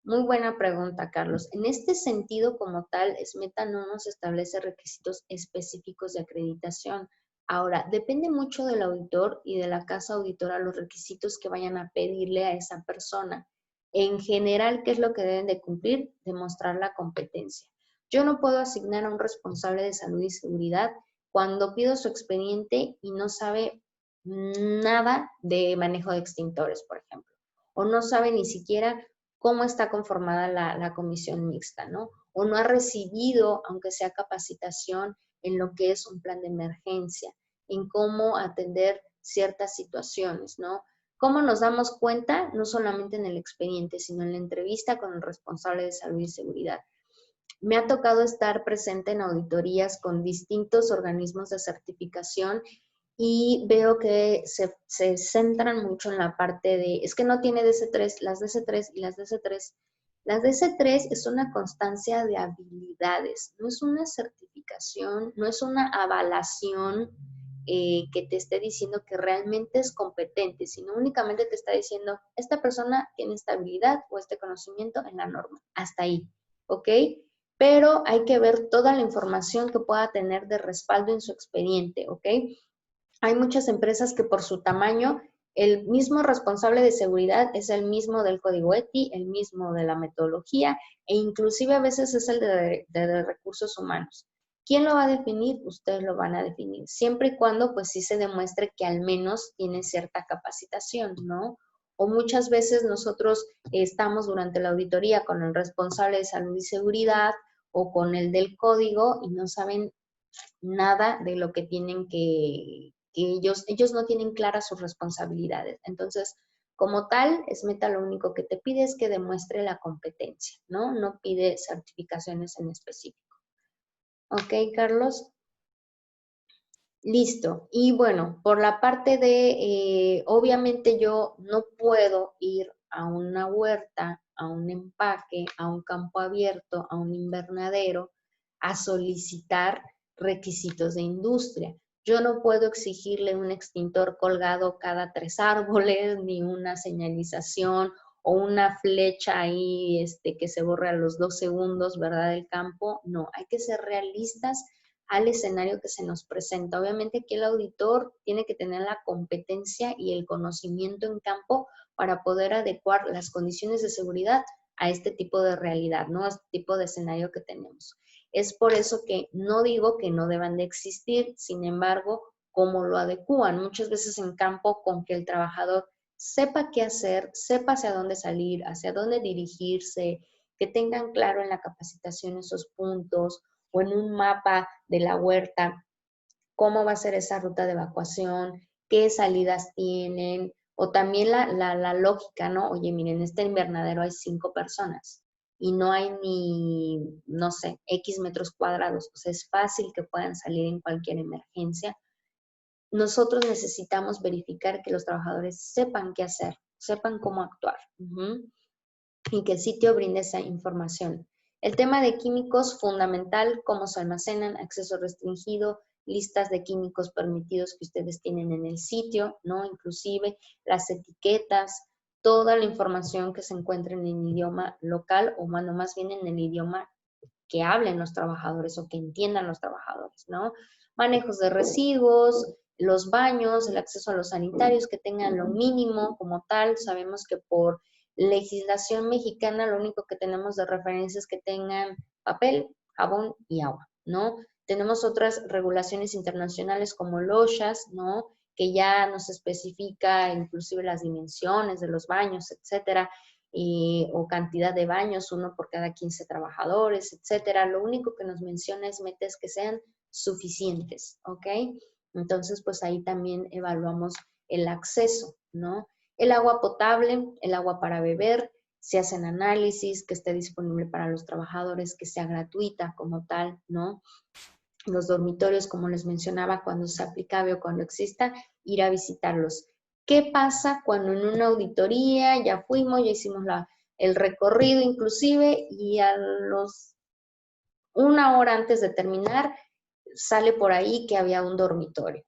Muy buena pregunta, Carlos. En este sentido, como tal, SMETA no nos establece requisitos específicos de acreditación. Ahora, depende mucho del auditor y de la casa auditora los requisitos que vayan a pedirle a esa persona. En general, ¿qué es lo que deben de cumplir? Demostrar la competencia. Yo no puedo asignar a un responsable de salud y seguridad cuando pido su expediente y no sabe nada de manejo de extintores, por ejemplo, o no sabe ni siquiera cómo está conformada la comisión mixta, ¿no? O no ha recibido, aunque sea capacitación, en lo que es un plan de emergencia, en cómo atender ciertas situaciones, ¿no? ¿Cómo nos damos cuenta? No solamente en el expediente, sino en la entrevista con el responsable de salud y seguridad. Me ha tocado estar presente en auditorías con distintos organismos de certificación y veo que se centran mucho en la parte de, es que no tiene DC3, las DC3 y las DC3. Las DC3 es una constancia de habilidades, no es una certificación, no es una avalación que te esté diciendo que realmente es competente, sino únicamente te está diciendo, esta persona tiene esta habilidad o este conocimiento en la norma, hasta ahí, ¿ok? Pero hay que ver toda la información que pueda tener de respaldo en su expediente, ¿ok? Hay muchas empresas que por su tamaño, el mismo responsable de seguridad es el mismo del código ETI, el mismo de la metodología e inclusive a veces es el de recursos humanos. ¿Quién lo va a definir? Ustedes lo van a definir, siempre y cuando pues sí se demuestre que al menos tiene cierta capacitación, ¿no? O muchas veces nosotros estamos durante la auditoría con el responsable de salud y seguridad o con el del código y no saben nada de lo que tienen que ellos no tienen claras sus responsabilidades. Entonces, como tal, SMETA lo único que te pide es que demuestre la competencia, ¿no? No pide certificaciones en específico. ¿Ok, Carlos? Listo. Y bueno, por la parte de, obviamente yo no puedo ir a una huerta, a un empaque, a un campo abierto, a un invernadero, a solicitar requisitos de industria. Yo no puedo exigirle un extintor colgado cada 3 árboles, ni una señalización o una flecha ahí que se borre a los 2 segundos, ¿verdad? Del campo. No, hay que ser realistas al escenario que se nos presenta. Obviamente aquí el auditor tiene que tener la competencia y el conocimiento en campo para poder adecuar las condiciones de seguridad a este tipo de realidad, ¿no? A este tipo de escenario que tenemos. Es por eso que no digo que no deban de existir, sin embargo, ¿cómo lo adecúan? Muchas veces en campo con que el trabajador sepa qué hacer, sepa hacia dónde salir, hacia dónde dirigirse, que tengan claro en la capacitación esos puntos, o en un mapa de la huerta, cómo va a ser esa ruta de evacuación, qué salidas tienen, o también la lógica, ¿no? Oye, miren, en este invernadero hay 5 personas y no hay ni, no sé, X metros cuadrados, o sea, es fácil que puedan salir en cualquier emergencia. Nosotros necesitamos verificar que los trabajadores sepan qué hacer, sepan cómo actuar. Y que el sitio brinde esa información. El tema de químicos, fundamental, cómo se almacenan, acceso restringido, listas de químicos permitidos que ustedes tienen en el sitio, ¿no? Inclusive las etiquetas, toda la información que se encuentre en el idioma local o bueno, más bien en el idioma que hablen los trabajadores o que entiendan los trabajadores, ¿no? Manejos de residuos, los baños, el acceso a los sanitarios, que tengan lo mínimo como tal. Sabemos que por legislación mexicana lo único que tenemos de referencia es que tengan papel, jabón y agua, ¿no? Tenemos otras regulaciones internacionales como el OSHAS, ¿no? Que ya nos especifica inclusive las dimensiones de los baños, etcétera, o cantidad de baños, uno por cada 15 trabajadores, etcétera. Lo único que nos menciona es metes que sean suficientes, ¿ok? Entonces, pues ahí también evaluamos el acceso, ¿no? El agua potable, el agua para beber, se hacen análisis, que esté disponible para los trabajadores, que sea gratuita como tal, ¿no? Los dormitorios, como les mencionaba, cuando se aplicabe o cuando exista, ir a visitarlos. ¿Qué pasa cuando en una auditoría ya fuimos, ya hicimos el recorrido inclusive y a los 1 hora antes de terminar sale por ahí que había un dormitorio?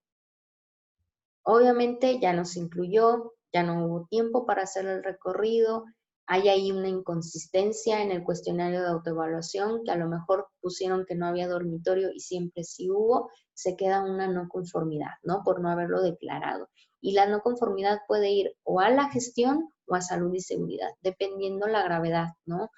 Obviamente ya no se incluyó, ya no hubo tiempo para hacer el recorrido, hay ahí una inconsistencia en el cuestionario de autoevaluación, que a lo mejor pusieron que no había dormitorio y siempre sí hubo, se queda una no conformidad, ¿no? Por no haberlo declarado. Y la no conformidad puede ir o a la gestión o a salud y seguridad, dependiendo la gravedad, ¿no?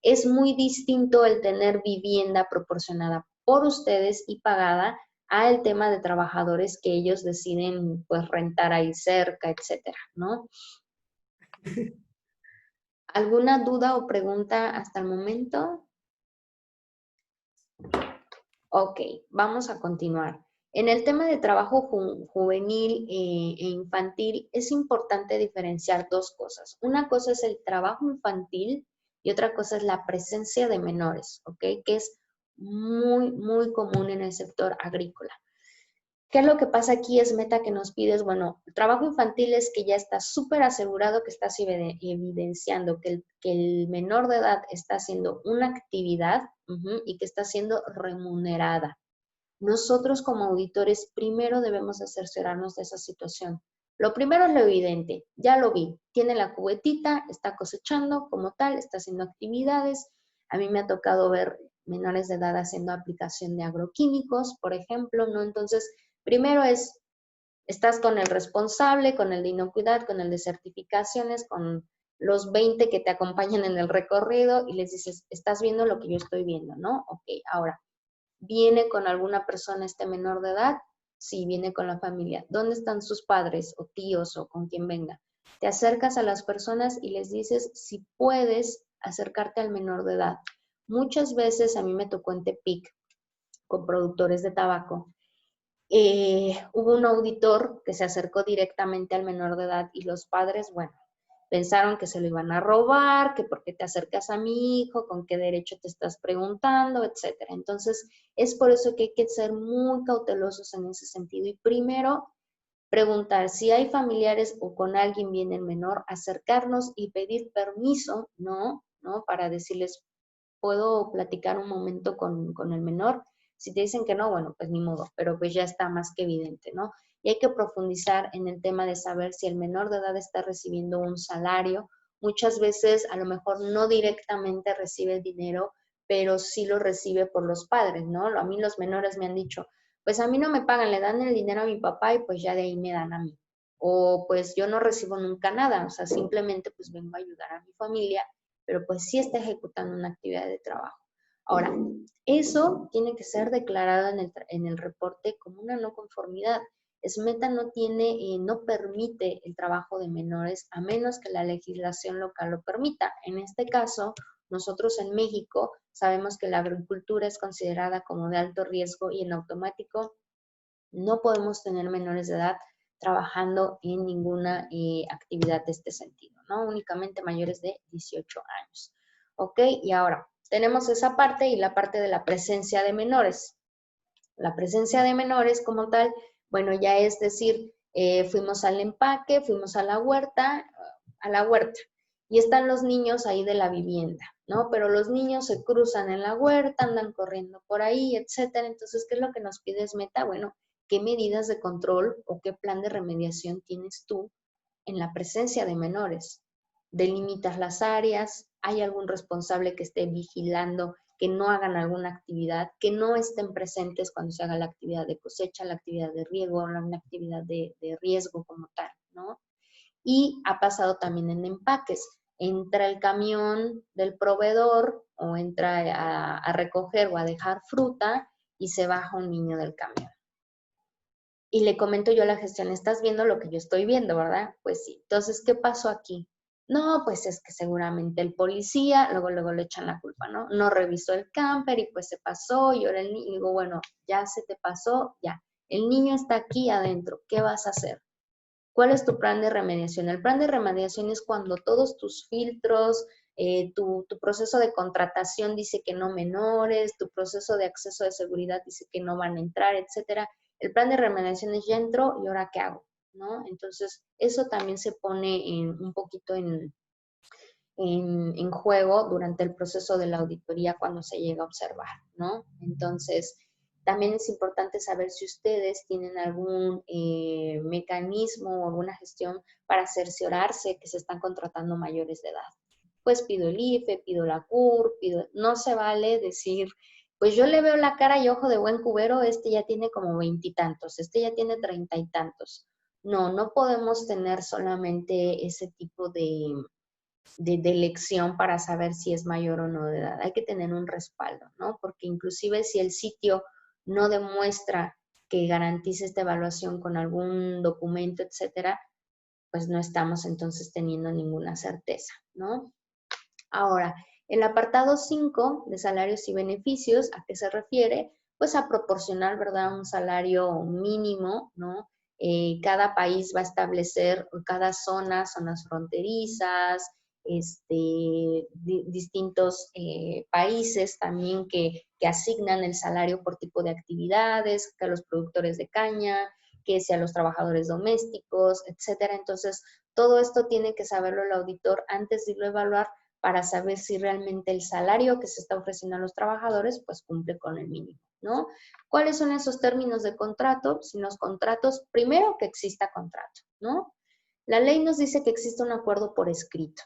Es muy distinto el tener vivienda proporcionada por ustedes y pagada al tema de trabajadores que ellos deciden pues rentar ahí cerca, etcétera, ¿no? ¿Alguna duda o pregunta hasta el momento? Ok, vamos a continuar. En el tema de trabajo juvenil e infantil es importante diferenciar 2 cosas. Una cosa es el trabajo infantil y otra cosa es la presencia de menores, ¿ok? Que es muy, muy común en el sector agrícola. ¿Qué es lo que pasa aquí? Es meta que nos pides, bueno, el trabajo infantil es que ya está súper asegurado que estás evidenciando que el menor de edad está haciendo una actividad y que está siendo remunerada. Nosotros como auditores primero debemos de cerciorarnos de esa situación. Lo primero es lo evidente, ya lo vi, tiene la cubetita, está cosechando como tal, está haciendo actividades. A mí me ha tocado ver menores de edad haciendo aplicación de agroquímicos, por ejemplo, ¿no? Entonces, primero estás con el responsable, con el de inocuidad, con el de certificaciones, con los 20 que te acompañan en el recorrido y les dices, estás viendo lo que yo estoy viendo, ¿no? Ok, ahora, ¿viene con alguna persona este menor de edad? Sí, viene con la familia. ¿Dónde están sus padres o tíos o con quien venga? Te acercas a las personas y les dices si puedes acercarte al menor de edad. Muchas veces a mí me tocó en Tepic con productores de tabaco. Hubo un auditor que se acercó directamente al menor de edad y los padres, bueno, pensaron que se lo iban a robar, que por qué te acercas a mi hijo, con qué derecho te estás preguntando, etcétera. Entonces, es por eso que hay que ser muy cautelosos en ese sentido y primero preguntar si hay familiares o con alguien viene el menor, acercarnos y pedir permiso, ¿no? Para decirles, ¿puedo platicar un momento con el menor? Si te dicen que no, bueno, pues ni modo, pero pues ya está más que evidente, ¿no? Y hay que profundizar en el tema de saber si el menor de edad está recibiendo un salario. Muchas veces, a lo mejor no directamente recibe el dinero, pero sí lo recibe por los padres, ¿no? A mí los menores me han dicho, pues a mí no me pagan, le dan el dinero a mi papá y pues ya de ahí me dan a mí. O pues yo no recibo nunca nada, o sea, simplemente pues vengo a ayudar a mi familia, pero pues sí está ejecutando una actividad de trabajo. Ahora, eso tiene que ser declarado en el reporte como una no conformidad. SMETA no permite el trabajo de menores a menos que la legislación local lo permita. En este caso, nosotros en México sabemos que la agricultura es considerada como de alto riesgo y en automático no podemos tener menores de edad trabajando en ninguna actividad de este sentido, ¿no? Únicamente mayores de 18 años. ¿Ok? Y ahora, tenemos esa parte y la parte de la presencia de menores. La presencia de menores como tal, bueno, ya es decir, fuimos al empaque, fuimos a la huerta, y están los niños ahí de la vivienda, ¿no? Pero los niños se cruzan en la huerta, andan corriendo por ahí, etcétera. Entonces, ¿qué es lo que nos pide SMETA? Bueno, ¿qué medidas de control o qué plan de remediación tienes tú en la presencia de menores? ¿Delimitas las áreas? ¿Hay algún responsable que esté vigilando que no hagan alguna actividad, que no estén presentes cuando se haga la actividad de cosecha, la actividad de riego, la actividad de riesgo como tal, ¿no? Y ha pasado también en empaques. Entra el camión del proveedor o entra a recoger o a dejar fruta y se baja un niño del camión. Y le comento yo a la gestión, estás viendo lo que yo estoy viendo, ¿verdad? Pues sí. Entonces, ¿qué pasó aquí? No, pues es que seguramente el policía, luego le echan la culpa, ¿no? No revisó el camper y pues se pasó y ahora el niño, digo, bueno, ya se te pasó, ya. El niño está aquí adentro, ¿qué vas a hacer? ¿Cuál es tu plan de remediación? El plan de remediación es cuando todos tus filtros, tu proceso de contratación dice que no menores, tu proceso de acceso de seguridad dice que no van a entrar, etcétera. El plan de remediación es ya entró y ahora qué hago, ¿no? Entonces, eso también se pone un poquito en juego durante el proceso de la auditoría cuando se llega a observar, ¿no? Entonces, también es importante saber si ustedes tienen algún mecanismo o alguna gestión para cerciorarse que se están contratando mayores de edad. Pues pido el IFE, pido la CUR, no se vale decir, pues yo le veo la cara y ojo de buen cubero, este ya tiene como 20 y tantos, este ya tiene 30 y tantos. No, no podemos tener solamente ese tipo de elección para saber si es mayor o no de edad. Hay que tener un respaldo, ¿no? Porque inclusive si el sitio no demuestra que garantice esta evaluación con algún documento, etcétera, pues no estamos entonces teniendo ninguna certeza, ¿no? Ahora, el apartado 5 de salarios y beneficios, ¿a qué se refiere? Pues a proporcionar, ¿verdad?, un salario mínimo, ¿no? Cada país va a establecer, cada zona, zonas fronterizas, distintos países también que asignan el salario por tipo de actividades, que a los productores de caña, que sea a los trabajadores domésticos, etcétera. Entonces, todo esto tiene que saberlo el auditor antes de irlo a evaluar para saber si realmente el salario que se está ofreciendo a los trabajadores pues cumple con el mínimo, ¿no? ¿Cuáles son esos términos de contrato? Si los contratos, primero que exista contrato, ¿no? La ley nos dice que existe un acuerdo por escrito.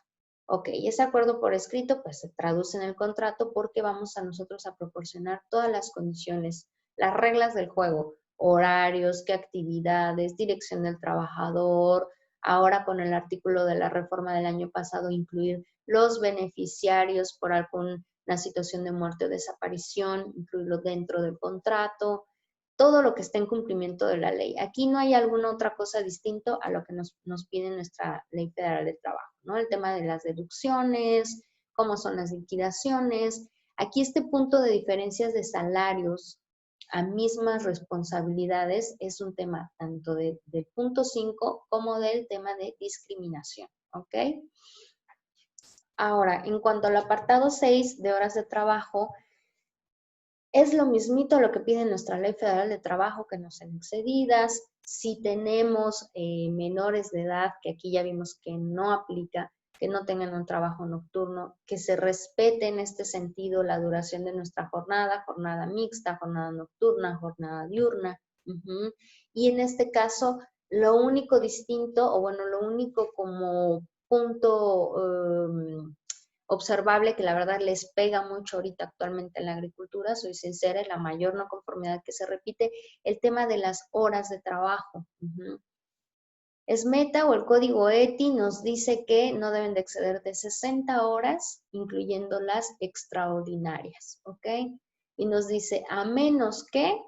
Ok, ese acuerdo por escrito pues se traduce en el contrato porque vamos a nosotros a proporcionar todas las condiciones, las reglas del juego, horarios, qué actividades, dirección del trabajador, ahora con el artículo de la reforma del año pasado incluir los beneficiarios por alguna situación de muerte o desaparición, incluirlo dentro del contrato, todo lo que esté en cumplimiento de la ley. Aquí no hay alguna otra cosa distinto a lo que nos pide nuestra Ley Federal de Trabajo, ¿no? El tema de las deducciones, cómo son las liquidaciones. Aquí este punto de diferencias de salarios a mismas responsabilidades es un tema tanto del punto 5 como del tema de discriminación, ¿ok? Ahora, en cuanto al apartado 6 de horas de trabajo, es lo mismito lo que pide nuestra Ley Federal de Trabajo, que no sean excedidas. Si tenemos menores de edad, que aquí ya vimos que no aplica, que no tengan un trabajo nocturno, que se respete en este sentido la duración de nuestra jornada, jornada mixta, jornada nocturna, jornada diurna. Y en este caso, lo único distinto, o bueno, lo único como punto observable que la verdad les pega mucho ahorita actualmente en la agricultura, soy sincera, es la mayor no conformidad que se repite, el tema de las horas de trabajo. SMETA o el código ETI nos dice que no deben de exceder de 60 horas, incluyendo las extraordinarias, ¿ok? Y nos dice, a menos que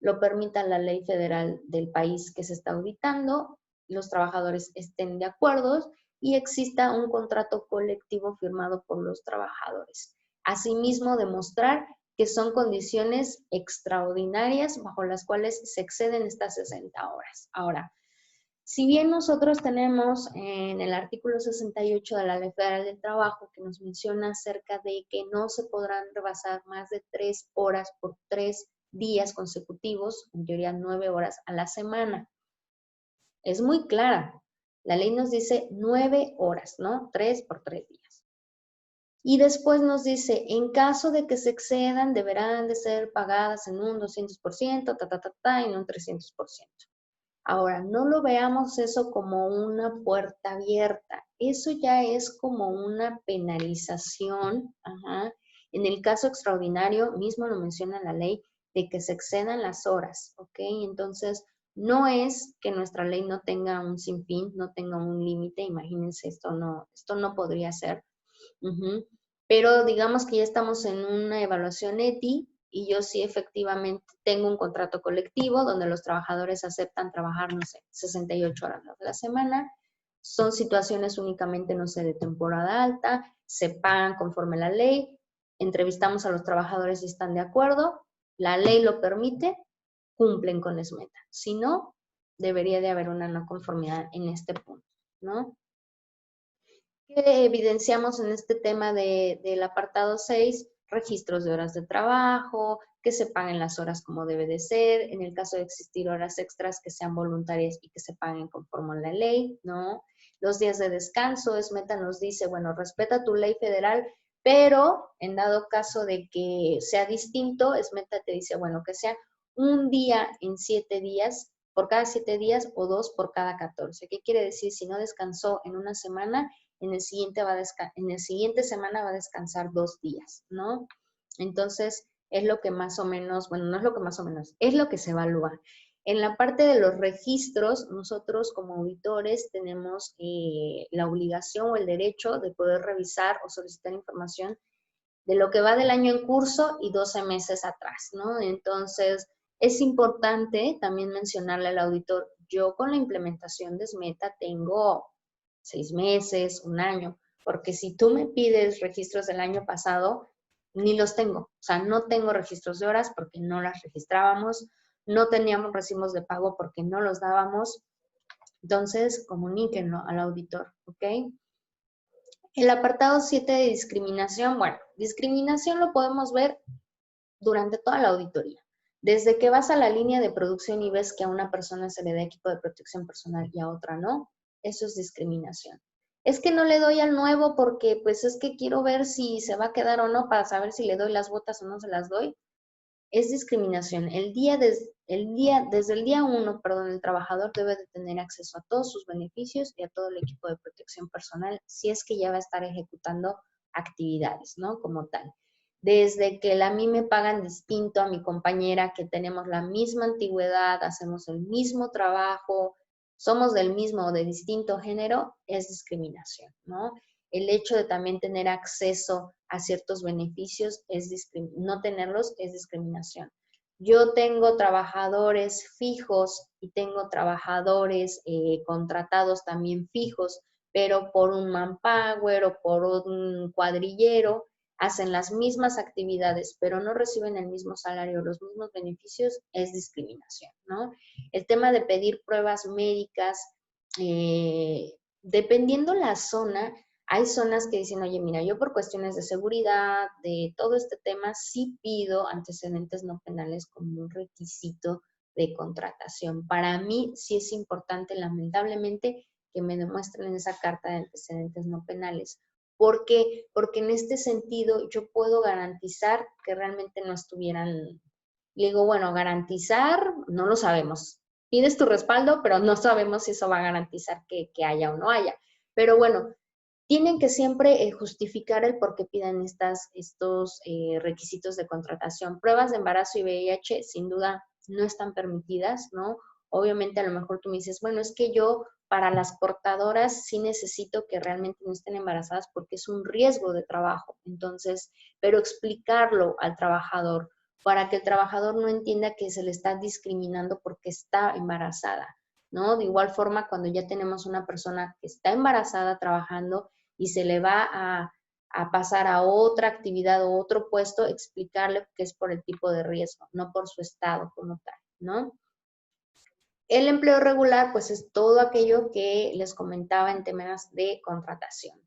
lo permita la ley federal del país que se está auditando, los trabajadores estén de acuerdo y exista un contrato colectivo firmado por los trabajadores. Asimismo, demostrar que son condiciones extraordinarias bajo las cuales se exceden estas 60 horas. Ahora, si bien nosotros tenemos en el artículo 68 de la Ley Federal del Trabajo que nos menciona acerca de que no se podrán rebasar más de 3 horas por 3 días consecutivos, en teoría 9 horas a la semana. Es muy clara. La ley nos dice 9 horas, ¿no? 3 por 3 días. Y después nos dice, en caso de que se excedan, deberán de ser pagadas en un 200%, y no un 300%. Ahora, no lo veamos eso como una puerta abierta. Eso ya es como una penalización. En el caso extraordinario, mismo lo menciona la ley, de que se excedan las horas, ¿ok? Entonces, no es que nuestra ley no tenga un sinfín, no tenga un límite. Imagínense, esto no podría ser. Pero digamos que ya estamos en una evaluación ETI, y yo sí efectivamente tengo un contrato colectivo donde los trabajadores aceptan trabajar, no sé, 68 horas a la semana. Son situaciones únicamente, no sé, de temporada alta, se pagan conforme la ley, entrevistamos a los trabajadores y están de acuerdo, la ley lo permite, cumplen con SMETA. Si no, debería de haber una no conformidad en este punto, ¿no? ¿Qué evidenciamos en este tema del apartado 6? Registros de horas de trabajo, que se paguen las horas como debe de ser, en el caso de existir horas extras que sean voluntarias y que se paguen conforme a la ley, ¿no? Los días de descanso, SMETA nos dice, bueno, respeta tu ley federal, pero en dado caso de que sea distinto, SMETA te dice, bueno, que sea un día en 7 días, por cada 7 días o 2 por cada 14. ¿Qué quiere decir? Si no descansó en una semana, en el siguiente semana va a descansar 2 días, ¿no? Entonces, es lo que más o menos, bueno, no es lo que más o menos, es lo que se evalúa. En la parte de los registros, nosotros como auditores tenemos la obligación o el derecho de poder revisar o solicitar información de lo que va del año en curso y 12 meses atrás, ¿no? Entonces, es importante también mencionarle al auditor, yo con la implementación de SMETA tengo 6 meses, un año, porque si tú me pides registros del año pasado, ni los tengo. O sea, no tengo registros de horas porque no las registrábamos, no teníamos recibos de pago porque no los dábamos. Entonces, comuníquenlo al auditor, ¿ok? El apartado 7 de discriminación, bueno, discriminación lo podemos ver durante toda la auditoría. Desde que vas a la línea de producción y ves que a una persona se le da equipo de protección personal y a otra no, eso es discriminación. Es que no le doy al nuevo porque pues es que quiero ver si se va a quedar o no para saber si le doy las botas o no se las doy. Es discriminación. Desde el día 1, perdón, el trabajador debe de tener acceso a todos sus beneficios y a todo el equipo de protección personal si es que ya va a estar ejecutando actividades, ¿no? Como tal. Desde que a mí me pagan distinto a mi compañera, que tenemos la misma antigüedad, hacemos el mismo trabajo, somos del mismo o de distinto género, es discriminación, ¿no? El hecho de también tener acceso a ciertos beneficios, no tenerlos es discriminación. Yo tengo trabajadores fijos y tengo trabajadores contratados también fijos, pero por un manpower o por un cuadrillero, hacen las mismas actividades, pero no reciben el mismo salario, los mismos beneficios, es discriminación, ¿no? El tema de pedir pruebas médicas, dependiendo la zona, hay zonas que dicen, oye, mira, yo por cuestiones de seguridad, de todo este tema, sí pido antecedentes no penales como un requisito de contratación. Para mí sí es importante, lamentablemente, que me demuestren esa carta de antecedentes no penales. ¿Por qué? Porque en este sentido yo puedo garantizar que realmente no estuvieran, le digo, bueno, garantizar, no lo sabemos. Pides tu respaldo, pero no sabemos si eso va a garantizar que haya o no haya. Pero bueno, tienen que siempre justificar el por qué piden estos requisitos de contratación. Pruebas de embarazo y VIH, sin duda, no están permitidas, ¿no? Obviamente, a lo mejor tú me dices, bueno, es que yo para las portadoras sí necesito que realmente no estén embarazadas porque es un riesgo de trabajo. Entonces, pero explicarlo al trabajador para que el trabajador no entienda que se le está discriminando porque está embarazada, ¿no? De igual forma, cuando ya tenemos una persona que está embarazada trabajando y se le va a pasar a otra actividad o otro puesto, explicarle que es por el tipo de riesgo, no por su estado como tal, ¿no? El empleo regular, pues es todo aquello que les comentaba en temas de contratación.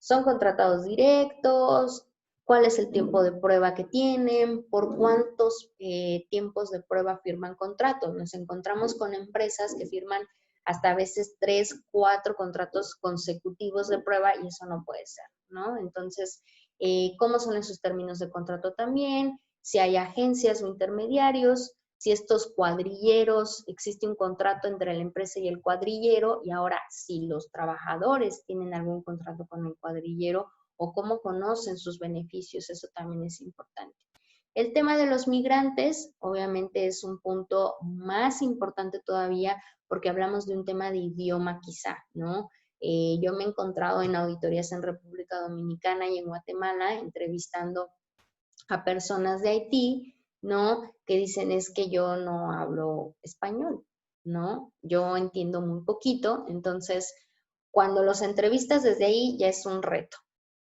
Son contratados directos, cuál es el tiempo de prueba que tienen, por cuántos tiempos de prueba firman contratos. Nos encontramos con empresas que firman hasta a veces 3, 4 contratos consecutivos de prueba y eso no puede ser, ¿no? Entonces, ¿cómo son esos términos de contrato también? Si hay agencias o intermediarios, si estos cuadrilleros, existe un contrato entre la empresa y el cuadrillero, y ahora si los trabajadores tienen algún contrato con el cuadrillero o cómo conocen sus beneficios, eso también es importante. El tema de los migrantes, obviamente es un punto más importante todavía porque hablamos de un tema de idioma quizá, ¿no? Yo me he encontrado en auditorías en República Dominicana y en Guatemala entrevistando a personas de Haití, ¿no? Que dicen es que yo no hablo español, ¿no? Yo entiendo muy poquito, entonces cuando los entrevistas desde ahí ya es un reto.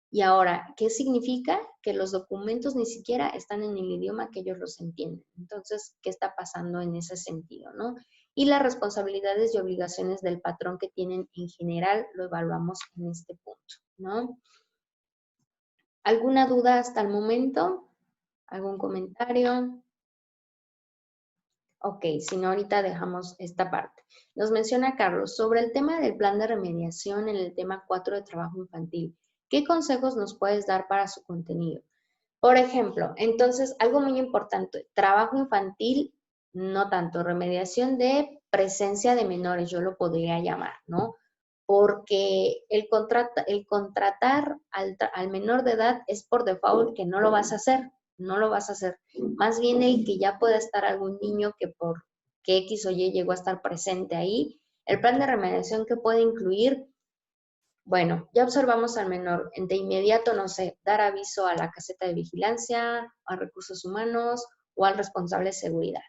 Y ahora, ¿qué significa? Que los documentos ni siquiera están en el idioma que ellos los entienden. Entonces, ¿qué está pasando en ese sentido, no? Y las responsabilidades y obligaciones del patrón que tienen en general lo evaluamos en este punto, ¿no? ¿Alguna duda hasta el momento? ¿Algún comentario? Ok, si no, ahorita dejamos esta parte. Nos menciona Carlos, sobre el tema del plan de remediación en el tema 4 de trabajo infantil, ¿qué consejos nos puedes dar para su contenido? Por ejemplo, entonces, algo muy importante, trabajo infantil, no tanto, remediación de presencia de menores, yo lo podría llamar, ¿no? Porque el contratar al menor de edad es por default que no lo vas a hacer, no lo vas a hacer. Más bien el que ya pueda estar algún niño que por que X o Y llegó a estar presente ahí. El plan de remediación que puede incluir, bueno, ya observamos al menor, de inmediato, no sé, dar aviso a la caseta de vigilancia, a recursos humanos o al responsable de seguridad.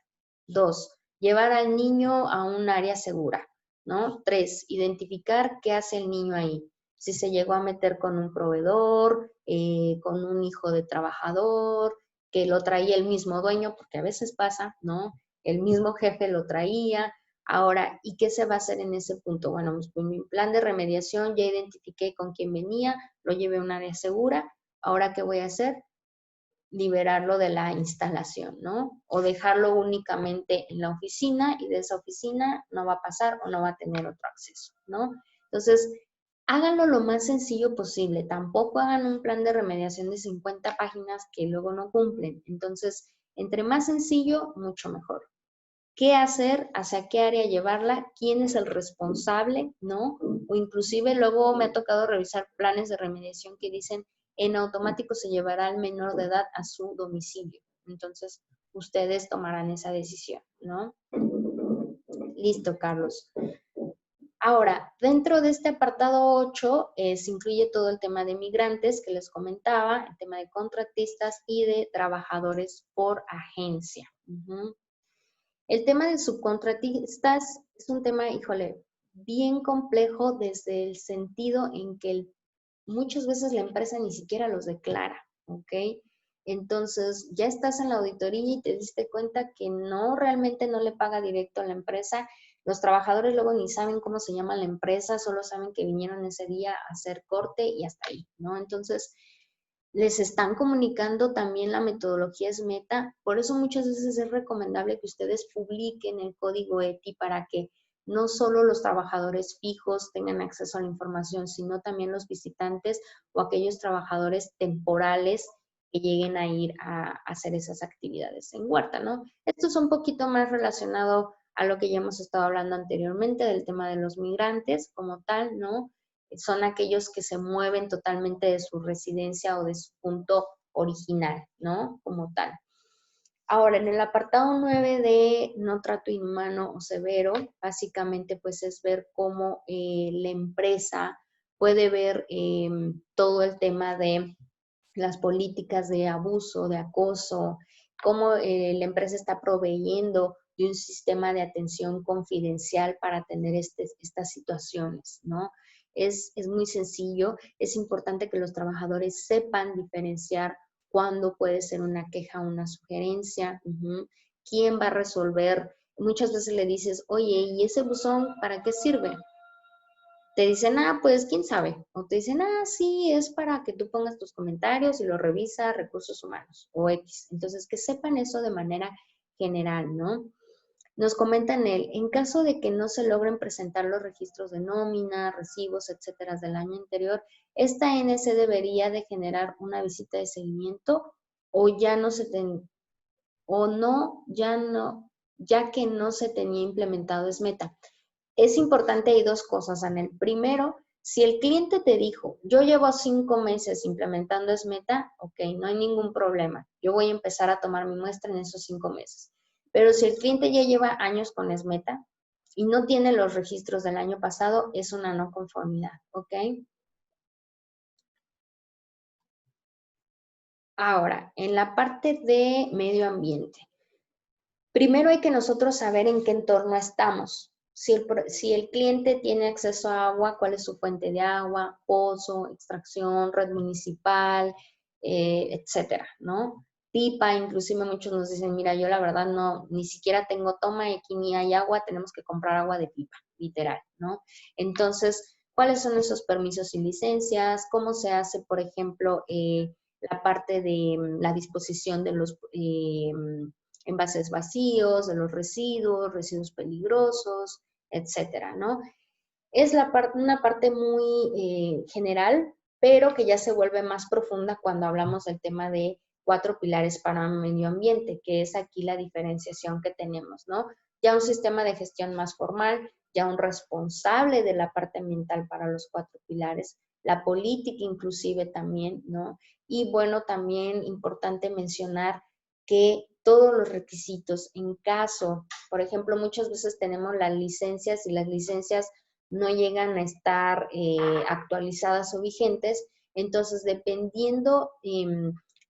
2, llevar al niño a un área segura, ¿no? 3, identificar qué hace el niño ahí. Si se llegó a meter con un proveedor, con un hijo de trabajador, que lo traía el mismo dueño, porque a veces pasa, ¿no? El mismo jefe lo traía, Ahora, ¿y qué se va a hacer en ese punto? Bueno, pues mi plan de remediación, ya identifiqué con quién venía, lo llevé a un área segura. Ahora, ¿qué voy a hacer? Liberarlo de la instalación, ¿no? O dejarlo únicamente en la oficina y de esa oficina no va a pasar o no va a tener otro acceso, ¿no? Entonces, háganlo lo más sencillo posible. Tampoco hagan un plan de remediación de 50 páginas que luego no cumplen. Entonces, entre más sencillo, mucho mejor. ¿Qué hacer? ¿Hacia qué área llevarla? ¿Quién es el responsable? ¿No? O inclusive luego me ha tocado revisar planes de remediación que dicen en automático se llevará al menor de edad a su domicilio. Entonces, ustedes tomarán esa decisión, ¿no? Listo, Carlos. Ahora, dentro de este apartado 8 se incluye todo el tema de migrantes que les comentaba, el tema de contratistas y de trabajadores por agencia. El tema de subcontratistas es un tema, híjole, bien complejo desde el sentido en que muchas veces la empresa ni siquiera los declara, ¿ok? Entonces, ya estás en la auditoría y te diste cuenta que no, realmente no le paga directo a la empresa. Los trabajadores luego ni saben cómo se llama la empresa, solo saben que vinieron ese día a hacer corte y hasta ahí, ¿no? Entonces, les están comunicando también la metodología SMETA, por eso muchas veces es recomendable que ustedes publiquen el código ETI para que no solo los trabajadores fijos tengan acceso a la información, sino también los visitantes o aquellos trabajadores temporales que lleguen a ir a hacer esas actividades en huerta, ¿no? Esto es un poquito más relacionado a lo que ya hemos estado hablando anteriormente del tema de los migrantes como tal, ¿no? Son aquellos que se mueven totalmente de su residencia o de su punto original, ¿no? Como tal. Ahora, en el apartado 9 de no trato inhumano o severo, básicamente pues es ver cómo la empresa puede ver todo el tema de las políticas de abuso, de acoso, cómo la empresa está proveyendo de un sistema de atención confidencial para atender estas situaciones, ¿no? Es muy sencillo, es importante que los trabajadores sepan diferenciar cuándo puede ser una queja o una sugerencia, quién va a resolver. Muchas veces le dices, oye, ¿y ese buzón para qué sirve? Te dicen, pues quién sabe. O te dicen, sí, es para que tú pongas tus comentarios y lo revisa Recursos Humanos o X. Entonces, que sepan eso de manera general, ¿no? Nos comentan en caso de que no se logren presentar los registros de nómina, recibos, etcétera, del año anterior, esta NC debería de generar una visita de seguimiento o ya no se ya que no se tenía implementado SMETA. Es importante, hay dos cosas, Anel. Primero, si el cliente te dijo, yo llevo 5 meses implementando SMETA, ok, no hay ningún problema. Yo voy a empezar a tomar mi muestra en esos 5 meses. Pero si el cliente ya lleva años con SMETA y no tiene los registros del año pasado, es una no conformidad, ¿ok? Ahora, en la parte de medio ambiente. Primero hay que nosotros saber en qué entorno estamos. Si el cliente tiene acceso a agua, cuál es su fuente de agua, pozo, extracción, red municipal, etcétera, ¿no? Pipa, inclusive muchos nos dicen, mira, yo la verdad no, ni siquiera tengo toma y aquí ni hay agua, tenemos que comprar agua de pipa, literal, ¿no? Entonces, ¿cuáles son esos permisos y licencias? ¿Cómo se hace, por ejemplo, la parte de la disposición de los envases vacíos, de los residuos peligrosos, etcétera, ¿no? Es una parte muy general, pero que ya se vuelve más profunda cuando hablamos del tema de 4 pilares para el medio ambiente, que es aquí la diferenciación que tenemos, ¿no? Ya un sistema de gestión más formal, ya un responsable de la parte ambiental para los 4 pilares, la política inclusive también, ¿no? Y bueno, también importante mencionar que todos los requisitos, en caso, por ejemplo, muchas veces tenemos las licencias y las licencias no llegan a estar actualizadas o vigentes, entonces dependiendo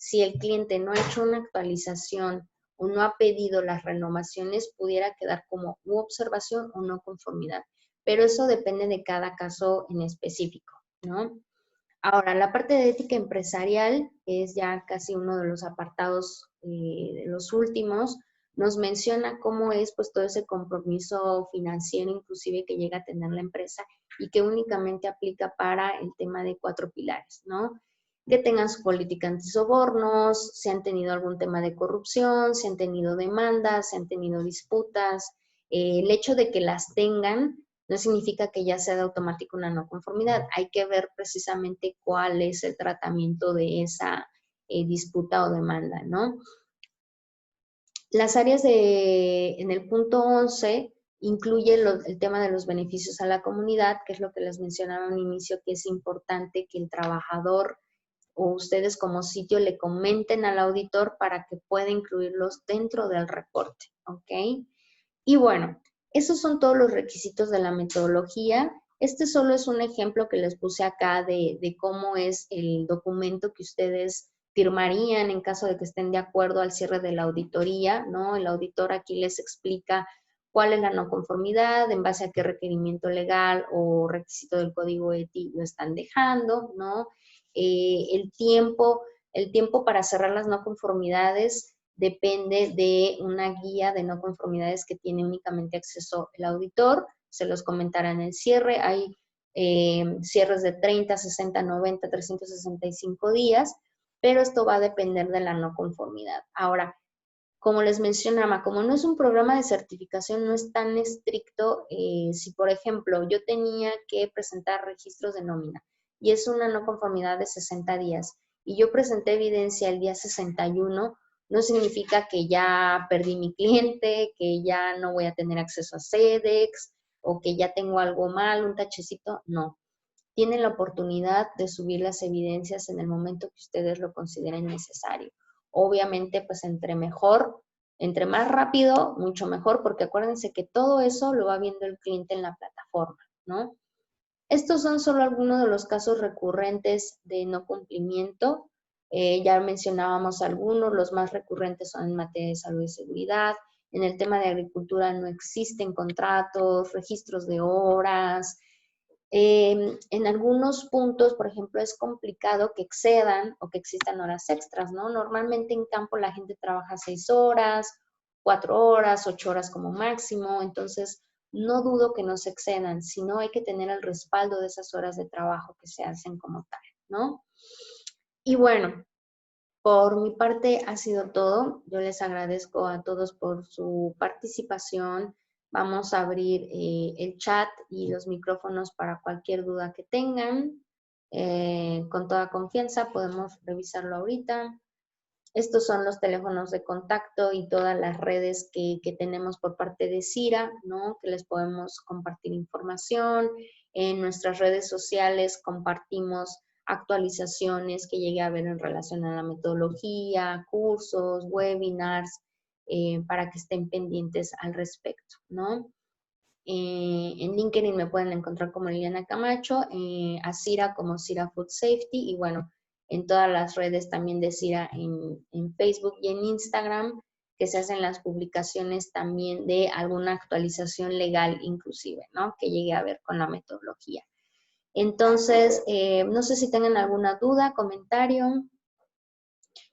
si el cliente no ha hecho una actualización o no ha pedido las renovaciones, pudiera quedar como observación o no conformidad, pero eso depende de cada caso en específico, ¿no? Ahora, la parte de ética empresarial es ya casi uno de los apartados de los últimos, nos menciona cómo es pues todo ese compromiso financiero inclusive que llega a tener la empresa y que únicamente aplica para el tema de 4 pilares, ¿no? Que tengan su política antisobornos, si han tenido algún tema de corrupción, si han tenido demandas, si han tenido disputas. El hecho de que las tengan no significa que ya sea de automático una no conformidad. Hay que ver precisamente cuál es el tratamiento de esa disputa o demanda, ¿no? Las áreas en el punto 11 incluye el tema de los beneficios a la comunidad, que es lo que les mencionaba al inicio, que es importante que el trabajador o ustedes como sitio le comenten al auditor para que pueda incluirlos dentro del reporte, ¿ok? Y bueno, esos son todos los requisitos de la metodología. Este solo es un ejemplo que les puse acá de cómo es el documento que ustedes firmarían en caso de que estén de acuerdo al cierre de la auditoría, ¿no? El auditor aquí les explica cuál es la no conformidad, en base a qué requerimiento legal o requisito del código ETI lo están dejando, ¿no? El tiempo para cerrar las no conformidades depende de una guía de no conformidades que tiene únicamente acceso el auditor. Se los comentará en el cierre. Hay cierres de 30, 60, 90, 365 días, pero esto va a depender de la no conformidad. Ahora, como les mencionaba, como no es un programa de certificación, no es tan estricto. Si, por ejemplo, yo tenía que presentar registros de nómina y es una no conformidad de 60 días y yo presenté evidencia el día 61, no significa que ya perdí mi cliente, que ya no voy a tener acceso a SEDEX o que ya tengo algo mal, un tachecito. No. Tienen la oportunidad de subir las evidencias en el momento que ustedes lo consideren necesario. Obviamente, pues entre más rápido, mucho mejor, porque acuérdense que todo eso lo va viendo el cliente en la plataforma, ¿no? Estos son solo algunos de los casos recurrentes de no cumplimiento. Ya mencionábamos algunos, los más recurrentes son en materia de salud y seguridad. En el tema de agricultura no existen contratos, registros de horas. En algunos puntos, por ejemplo, es complicado que excedan o que existan horas extras, ¿no? Normalmente en campo la gente trabaja 6 horas, 4 horas, 8 horas como máximo, entonces no dudo que no se excedan, sino hay que tener el respaldo de esas horas de trabajo que se hacen como tal, ¿no? Y bueno, por mi parte ha sido todo. Yo les agradezco a todos por su participación. Vamos a abrir el chat y los micrófonos para cualquier duda que tengan. Con toda confianza podemos revisarlo ahorita. Estos son los teléfonos de contacto y todas las redes que tenemos por parte de CIRA, ¿no? Que les podemos compartir información. En nuestras redes sociales compartimos actualizaciones que llegue a haber en relación a la metodología, cursos, webinars, para que estén pendientes al respecto, ¿no? En LinkedIn me pueden encontrar como Liliana Camacho, a Cira como Cira Food Safety y bueno, en todas las redes también de Cira en Facebook y en Instagram, que se hacen las publicaciones también de alguna actualización legal inclusive, ¿no? Que llegue a ver con la metodología. Entonces, no sé si tengan alguna duda, comentario.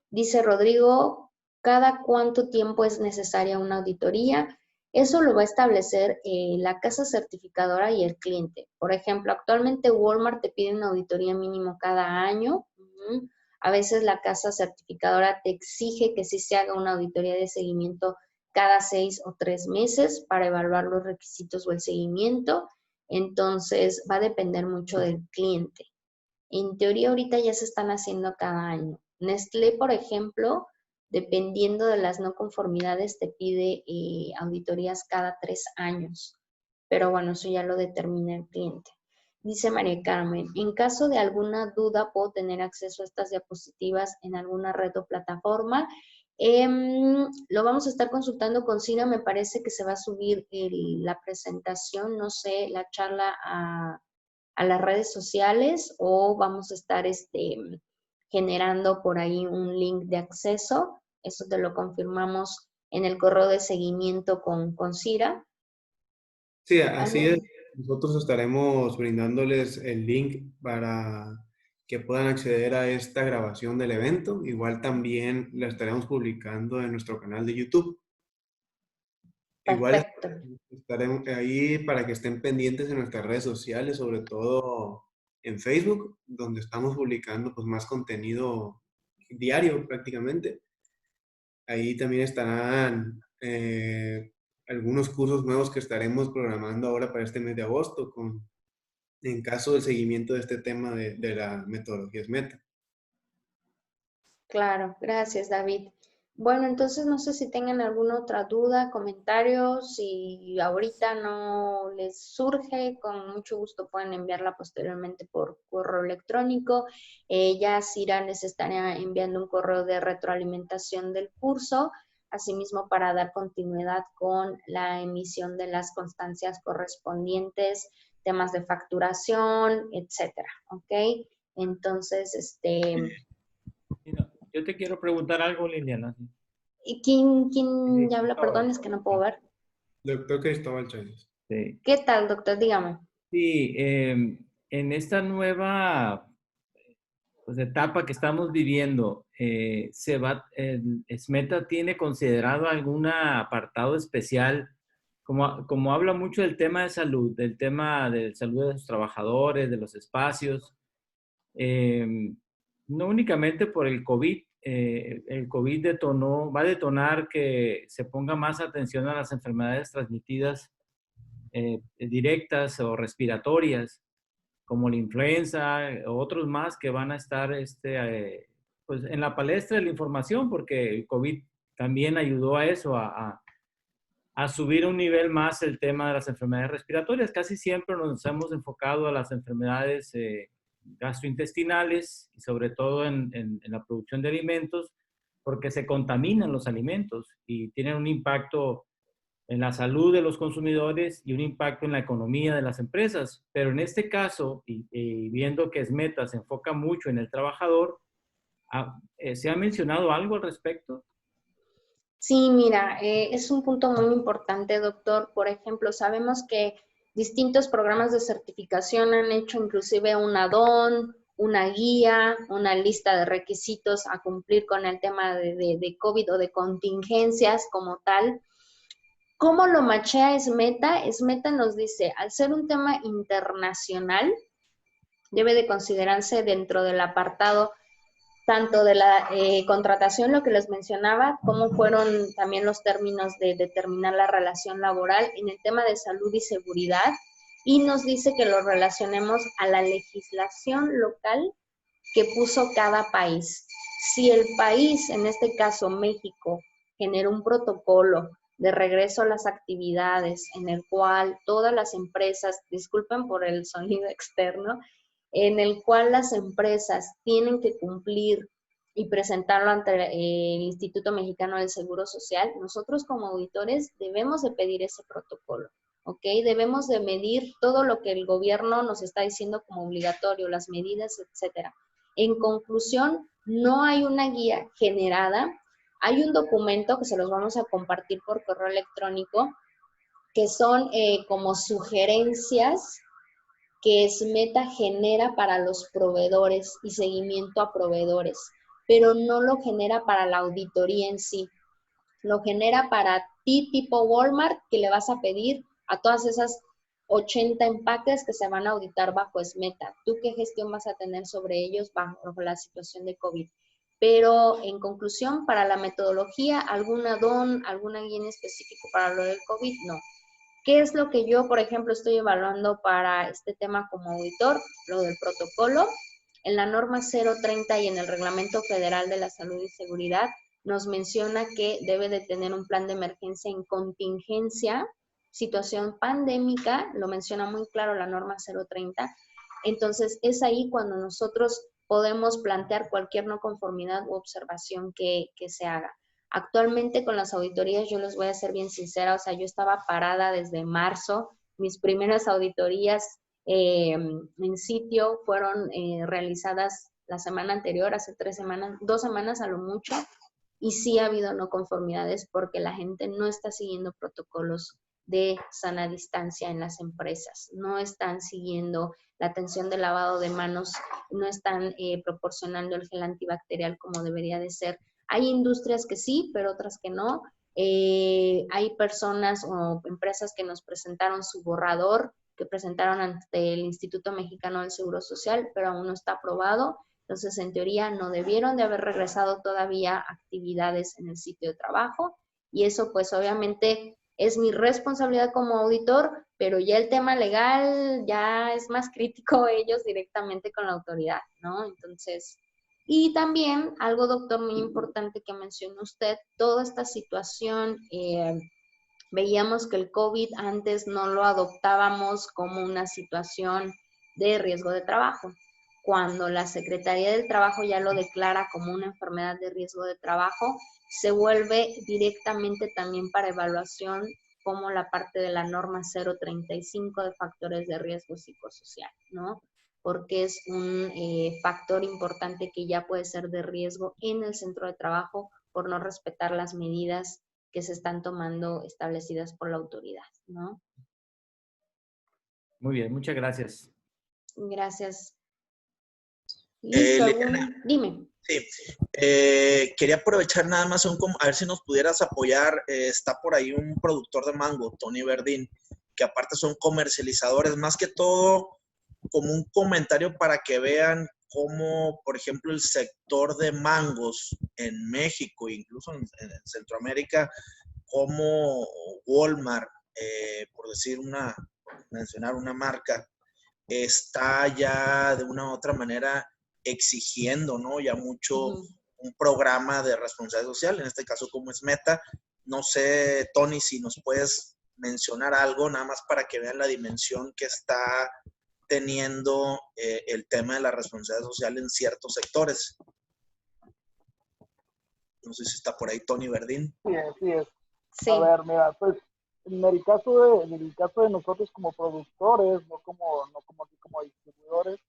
Dice Rodrigo, ¿cada cuánto tiempo es necesaria una auditoría? Eso lo va a establecer la casa certificadora y el cliente. Por ejemplo, actualmente Walmart te pide una auditoría mínimo cada año. A veces la casa certificadora te exige que sí se haga una auditoría de seguimiento cada 6 o 3 meses para evaluar los requisitos o el seguimiento. Entonces, va a depender mucho del cliente. En teoría, ahorita ya se están haciendo cada año. Nestlé, por ejemplo, dependiendo de las no conformidades, te pide auditorías cada 3 años. Pero bueno, eso ya lo determina el cliente. Dice María Carmen, en caso de alguna duda, ¿puedo tener acceso a estas diapositivas en alguna red o plataforma? Lo vamos a estar consultando con Cira, me parece que se va a subir la presentación, no sé, la charla a las redes sociales o vamos a estar generando por ahí un link de acceso. Eso te lo confirmamos en el correo de seguimiento con Cira. Sí, así es. Nosotros estaremos brindándoles el link para que puedan acceder a esta grabación del evento. Igual también la estaremos publicando en nuestro canal de YouTube. igual Perfecto. estaremos ahí para que estén pendientes en nuestras redes sociales, sobre todo en Facebook, donde estamos publicando pues más contenido diario prácticamente. Ahí también estarán algunos cursos nuevos que estaremos programando ahora para este mes de agosto, en caso del seguimiento de este tema de las metodologías meta. Claro, gracias, David. Bueno, entonces no sé si tengan alguna otra duda, comentario, si ahorita no les surge, con mucho gusto pueden enviarla posteriormente por correo electrónico. Ya Cira les estaría enviando un correo de retroalimentación del curso, asimismo para dar continuidad con la emisión de las constancias correspondientes, temas de facturación, etcétera, ¿ok? Entonces, Mira, yo te quiero preguntar algo, Liliana. ¿y quién Sí, habla? Perdón, es que no puedo ver. Doctor Cristóbal Chávez. sí. ¿Qué tal, doctor? Dígame. Sí, en esta nueva pues, etapa que estamos viviendo, ¿SMETA tiene considerado algún apartado especial? Como habla mucho del tema de salud, del tema de salud de los trabajadores, de los espacios, no únicamente por el COVID va a detonar que se ponga más atención a las enfermedades transmitidas directas o respiratorias, como la influenza o otros más que van a estar pues, en la palestra de la información, porque el COVID también ayudó a eso, a subir un nivel más el tema de las enfermedades respiratorias. Casi siempre nos hemos enfocado a las enfermedades gastrointestinales y sobre todo en la producción de alimentos, porque se contaminan los alimentos y tienen un impacto en la salud de los consumidores y un impacto en la economía de las empresas. Pero en este caso, y viendo que SMETA se enfoca mucho en el trabajador, ¿se ha mencionado algo al respecto? Sí, mira, es un punto muy importante, doctor. Por ejemplo, sabemos que distintos programas de certificación han hecho inclusive un add-on, una guía, una lista de requisitos a cumplir con el tema de COVID o de contingencias como tal. ¿Cómo lo machea SMETA? SMETA nos dice, al ser un tema internacional, debe de considerarse dentro del apartado tanto de la contratación, lo que les mencionaba, cómo fueron también los términos de determinar la relación laboral en el tema de salud y seguridad, y nos dice que lo relacionemos a la legislación local que puso cada país. Si el país, en este caso México, generó un protocolo de regreso a las actividades en el cual todas las empresas, disculpen por el sonido externo, en el cual las empresas tienen que cumplir y presentarlo ante el Instituto Mexicano del Seguro Social, nosotros como auditores debemos de pedir ese protocolo, ¿ok? Debemos de medir todo lo que el gobierno nos está diciendo como obligatorio, las medidas, etcétera. En conclusión, no hay una guía generada, hay un documento que se los vamos a compartir por correo electrónico, que son como sugerencias que SMETA genera para los proveedores y seguimiento a proveedores, pero no lo genera para la auditoría en sí. Lo genera para ti tipo Walmart, que le vas a pedir a todas esas 80 empaques que se van a auditar bajo SMETA. ¿Tú qué gestión vas a tener sobre ellos bajo la situación de COVID? Pero en conclusión, para la metodología, algún add-on, alguna guía en específico para lo del COVID, no. ¿Qué es lo que yo, por ejemplo, estoy evaluando para este tema como auditor? Lo del protocolo. En la norma 030 y en el Reglamento Federal de la Salud y Seguridad nos menciona que debe de tener un plan de emergencia en contingencia, situación pandémica, lo menciona muy claro la norma 030. Entonces, es ahí cuando nosotros podemos plantear cualquier no conformidad u observación que se haga. Actualmente con las auditorías, yo les voy a ser bien sincera, o sea, yo estaba parada desde marzo, mis primeras auditorías en sitio fueron realizadas la semana anterior, hace 3 semanas, 2 semanas a lo mucho, y sí ha habido no conformidades porque la gente no está siguiendo protocolos de sana distancia en las empresas, no están siguiendo la atención de lavado de manos, no están proporcionando el gel antibacterial como debería de ser. Hay industrias que sí, pero otras que no. Hay personas o empresas que nos presentaron su borrador, que presentaron ante el Instituto Mexicano del Seguro Social, pero aún no está aprobado. Entonces, en teoría, no debieron de haber regresado todavía actividades en el sitio de trabajo. Y eso, pues, obviamente, es mi responsabilidad como auditor, pero ya el tema legal ya es más crítico ellos directamente con la autoridad, ¿no? Entonces, y también algo, doctor, muy importante que mencionó usted, toda esta situación, veíamos que el COVID antes no lo adoptábamos como una situación de riesgo de trabajo. Cuando la Secretaría del Trabajo ya lo declara como una enfermedad de riesgo de trabajo, se vuelve directamente también para evaluación como la parte de la norma 035 de factores de riesgo psicosocial, ¿no? Porque es un factor importante que ya puede ser de riesgo en el centro de trabajo por no respetar las medidas que se están tomando establecidas por la autoridad, ¿no? Muy bien, muchas gracias. Gracias. Listo, Liliana, dime. sí. Quería aprovechar nada más a ver si nos pudieras apoyar. Está por ahí un productor de mango, Tony Verdín, que aparte son comercializadores, más que todo como un comentario para que vean cómo, por ejemplo, el sector de mangos en México, incluso en Centroamérica, como Walmart, por mencionar una marca, está ya de una u otra manera exigiendo, ¿no? Ya mucho un programa de responsabilidad social, en este caso como es Meta. No sé, Tony, si nos puedes mencionar algo, nada más para que vean la dimensión que está teniendo el tema de la responsabilidad social en ciertos sectores. No sé si está por ahí Tony Verdín. Sí es. Sí. A ver, mira, pues en el caso de nosotros como productores, no como distribuidores,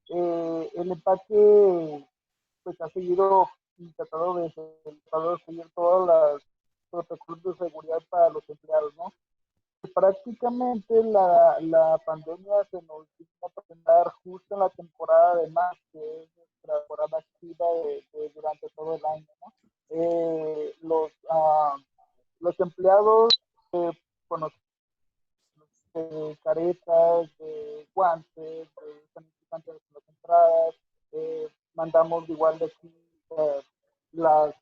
el empaque pues ha seguido tratado de seguir todas las protocolos de seguridad para los empleados, ¿no? Prácticamente la pandemia se nos vino a presentar justo en la temporada de marzo, que es nuestra temporada activa durante todo el año, ¿no? Los empleados con los caretas, de guantes, de sanitizantes en las entradas, mandamos igual de aquí las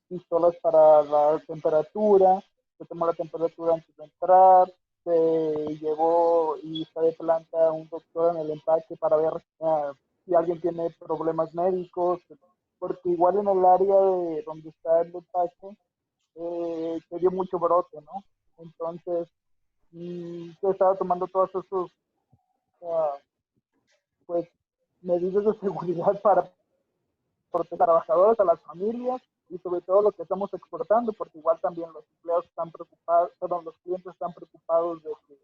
pistolas para la temperatura, se tomó la temperatura antes de entrar, se llevó y está de planta un doctor en el empaque para ver si alguien tiene problemas médicos, porque igual en el área de donde está el empaque se dio mucho brote, ¿no? Entonces, se estaba tomando todas esas pues, medidas de seguridad para proteger a los trabajadores, a las familias y sobre todo lo que estamos exportando, porque igual también los empleados están preocupados, los clientes están preocupados de que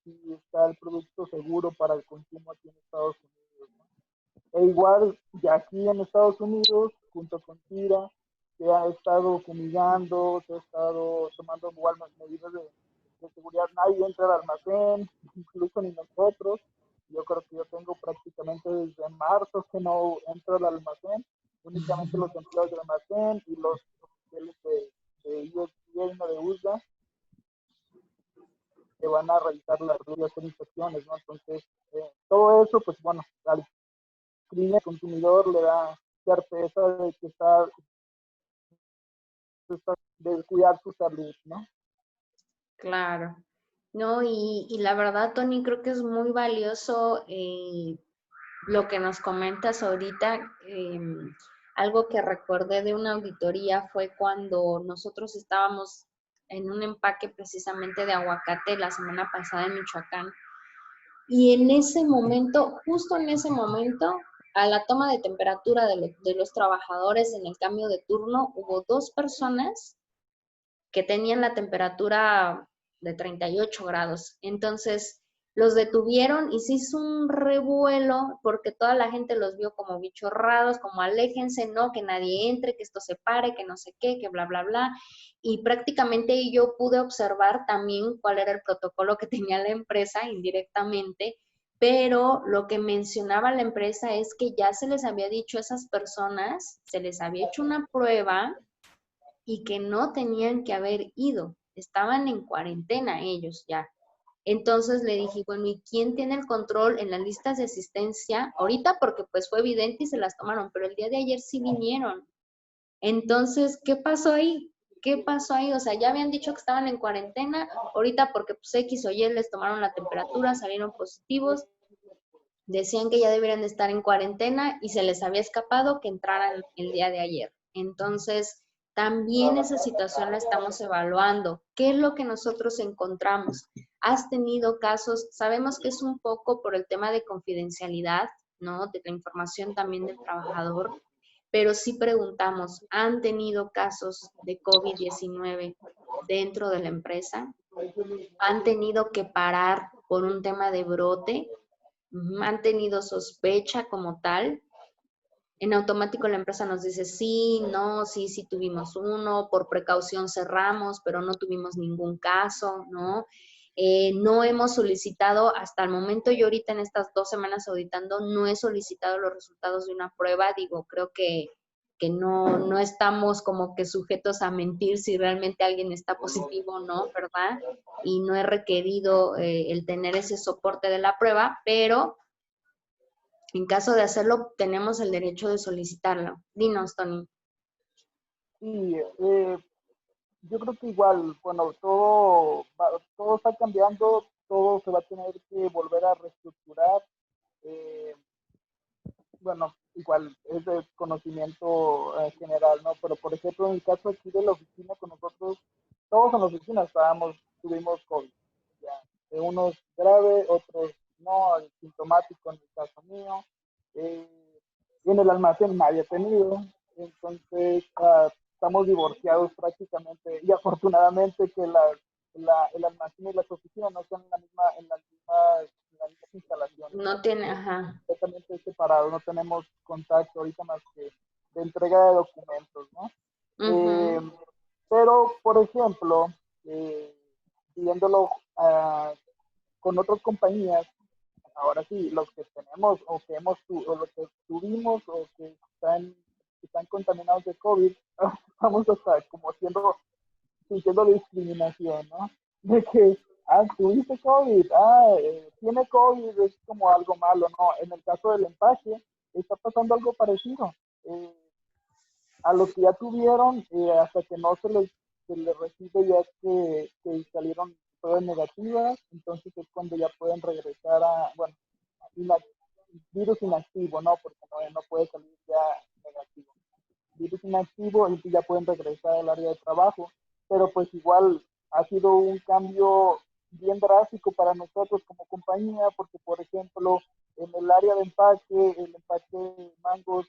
si está el producto seguro para el consumo aquí en Estados Unidos, ¿no? E igual, ya aquí en Estados Unidos, junto con TIRA, se ha estado fumigando, se ha estado tomando igual medidas de seguridad. Nadie entra al almacén, incluso ni nosotros. Yo creo que yo tengo prácticamente desde marzo que no entro al almacén. Únicamente los empleados del almacén y los oficiales de ISP de USDA que van a realizar las inspecciones, ¿no? Entonces, todo eso, pues bueno, al consumidor le da certeza de que está de cuidar su salud, ¿no? Claro. No, y la verdad, Tony, creo que es muy valioso lo que nos comentas ahorita. Algo que recordé de una auditoría fue cuando nosotros estábamos en un empaque precisamente de aguacate la semana pasada en Michoacán. Y en ese momento, justo en ese momento, a la toma de temperatura de los trabajadores en el cambio de turno, hubo 2 personas que tenían la temperatura de 38 grados. Entonces, los detuvieron y se hizo un revuelo porque toda la gente los vio como bichos raros, como aléjense, no, que nadie entre, que esto se pare, que no sé qué, que bla, bla, bla. Y prácticamente yo pude observar también cuál era el protocolo que tenía la empresa indirectamente, pero lo que mencionaba la empresa es que ya se les había dicho a esas personas, se les había hecho una prueba y que no tenían que haber ido, estaban en cuarentena ellos ya. Entonces le dije, bueno, ¿y quién tiene el control en las listas de asistencia? Ahorita porque pues fue evidente y se las tomaron, pero el día de ayer sí vinieron. Entonces, ¿qué pasó ahí? ¿Qué pasó ahí? O sea, ya habían dicho que estaban en cuarentena, ahorita porque pues X o Y les tomaron la temperatura, salieron positivos, decían que ya deberían de estar en cuarentena y se les había escapado que entraran el día de ayer. Entonces, también esa situación la estamos evaluando. ¿Qué es lo que nosotros encontramos? ¿Has tenido casos? Sabemos que es un poco por el tema de confidencialidad, ¿no? De la información también del trabajador, pero sí preguntamos, ¿han tenido casos de COVID-19 dentro de la empresa? ¿Han tenido que parar por un tema de brote? ¿Han tenido sospecha como tal? En automático la empresa nos dice sí, no, sí, sí tuvimos uno, por precaución cerramos, pero no tuvimos ningún caso, ¿no? No hemos solicitado, hasta el momento yo ahorita en estas 2 semanas auditando, no he solicitado los resultados de una prueba, digo, creo que no estamos como que sujetos a mentir si realmente alguien está positivo o no, ¿verdad? Y no he requerido el tener ese soporte de la prueba, pero en caso de hacerlo, tenemos el derecho de solicitarlo. Dinos, Tony. Sí, yo creo que igual, bueno, todo está cambiando, todo se va a tener que volver a reestructurar. Eh, bueno, igual es de conocimiento general, ¿no? Pero por ejemplo, en el caso aquí de la oficina con nosotros, todos en la oficina tuvimos COVID. Ya. De unos grave, otros no, sintomático en el caso mío. Eh, y en el almacén nadie ha tenido. Entonces, estamos divorciados prácticamente y afortunadamente que el almacén y las oficinas no están en las mismas instalaciones. No tiene, ajá. Completamente separados, no tenemos contacto ahorita más que de entrega de documentos, ¿no? Uh-huh. Pero, por ejemplo, viéndolo con otras compañías, ahora sí, los que tenemos o los que tuvimos o que están contaminados de COVID, estamos hasta como sintiendo discriminación, ¿no? De que, tuviste COVID, tiene COVID, es como algo malo, ¿no? En el caso del empaque, está pasando algo parecido. A los que ya tuvieron, hasta que no se les recibe ya que salieron pruebas negativas, entonces es cuando ya pueden regresar bueno, virus inactivo, ¿no? Porque no puede salir ya negativo. Virus inactivo y ya pueden regresar al área de trabajo, pero pues igual ha sido un cambio bien drástico para nosotros como compañía, porque por ejemplo, en el área de el empaque de mangos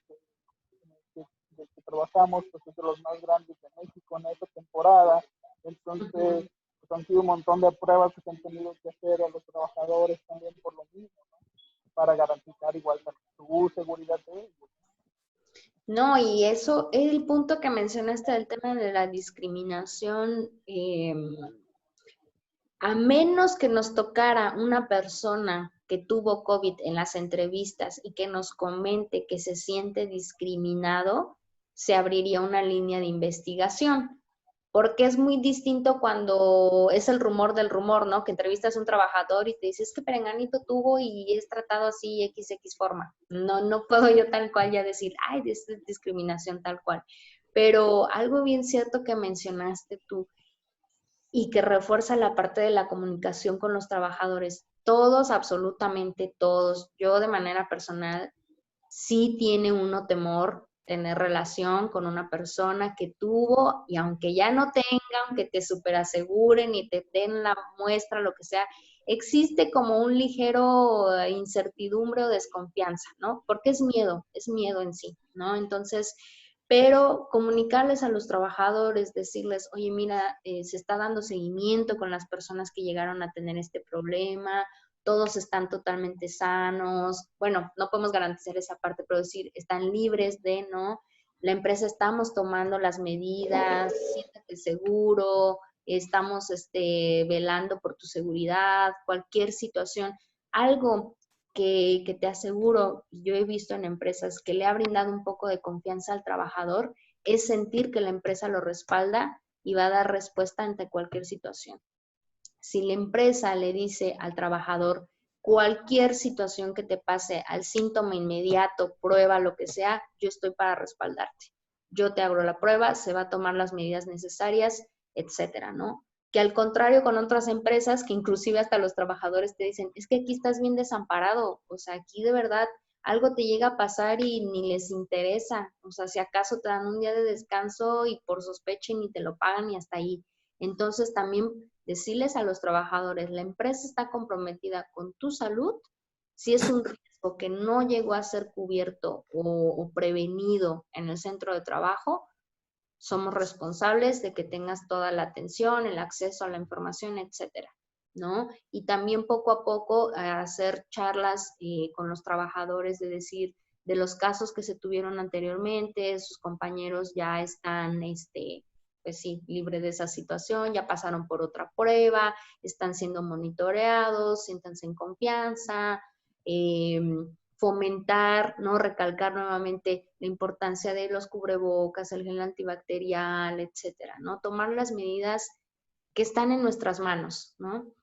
del que trabajamos, pues es de los más grandes de México en esta temporada, entonces pues, han sido un montón de pruebas que se han tenido que hacer a los trabajadores también por lo mismo, ¿no? Para garantizar igual su seguridad de ellos. No, y eso es el punto que mencionaste del tema de la discriminación. A menos que nos tocara una persona que tuvo COVID en las entrevistas y que nos comente que se siente discriminado, se abriría una línea de investigación. Porque es muy distinto cuando es el rumor del rumor, ¿no? Que entrevistas a un trabajador y te dices que Perenganito tuvo y es tratado así XX forma. No puedo yo tal cual ya decir, ay, es discriminación tal cual. Pero algo bien cierto que mencionaste tú y que refuerza la parte de la comunicación con los trabajadores. Todos, absolutamente todos, yo de manera personal, sí tiene uno temor tener relación con una persona que tuvo y aunque ya no tenga, aunque te superaseguren y te den la muestra, lo que sea, existe como un ligero incertidumbre o desconfianza, ¿no? Porque es miedo en sí, ¿no? Entonces, pero comunicarles a los trabajadores, decirles, oye, mira, se está dando seguimiento con las personas que llegaron a tener este problema, todos están totalmente sanos, bueno, no podemos garantizar esa parte, pero decir, están libres de, ¿no? La empresa estamos tomando las medidas, siéntate seguro, estamos velando por tu seguridad, cualquier situación, algo que te aseguro, yo he visto en empresas que le ha brindado un poco de confianza al trabajador, es sentir que la empresa lo respalda y va a dar respuesta ante cualquier situación. Si la empresa le dice al trabajador, cualquier situación que te pase, al síntoma inmediato, prueba, lo que sea, yo estoy para respaldarte. Yo te hago la prueba, se va a tomar las medidas necesarias, etcétera, ¿no? Que al contrario con otras empresas, que inclusive hasta los trabajadores te dicen, es que aquí estás bien desamparado, o sea, aquí de verdad algo te llega a pasar y ni les interesa, o sea, si acaso te dan un día de descanso y por sospecha y ni te lo pagan y hasta ahí. Entonces también decirles a los trabajadores, la empresa está comprometida con tu salud, si es un riesgo que no llegó a ser cubierto o prevenido en el centro de trabajo, somos responsables de que tengas toda la atención, el acceso a la información, etcétera, ¿no? Y también poco a poco hacer charlas con los trabajadores de decir, de los casos que se tuvieron anteriormente, sus compañeros ya están, pues sí, libres de esa situación, ya pasaron por otra prueba, están siendo monitoreados, siéntanse en confianza, fomentar, ¿no? Recalcar nuevamente la importancia de los cubrebocas, el gel antibacterial, etcétera, ¿no? Tomar las medidas que están en nuestras manos, ¿no?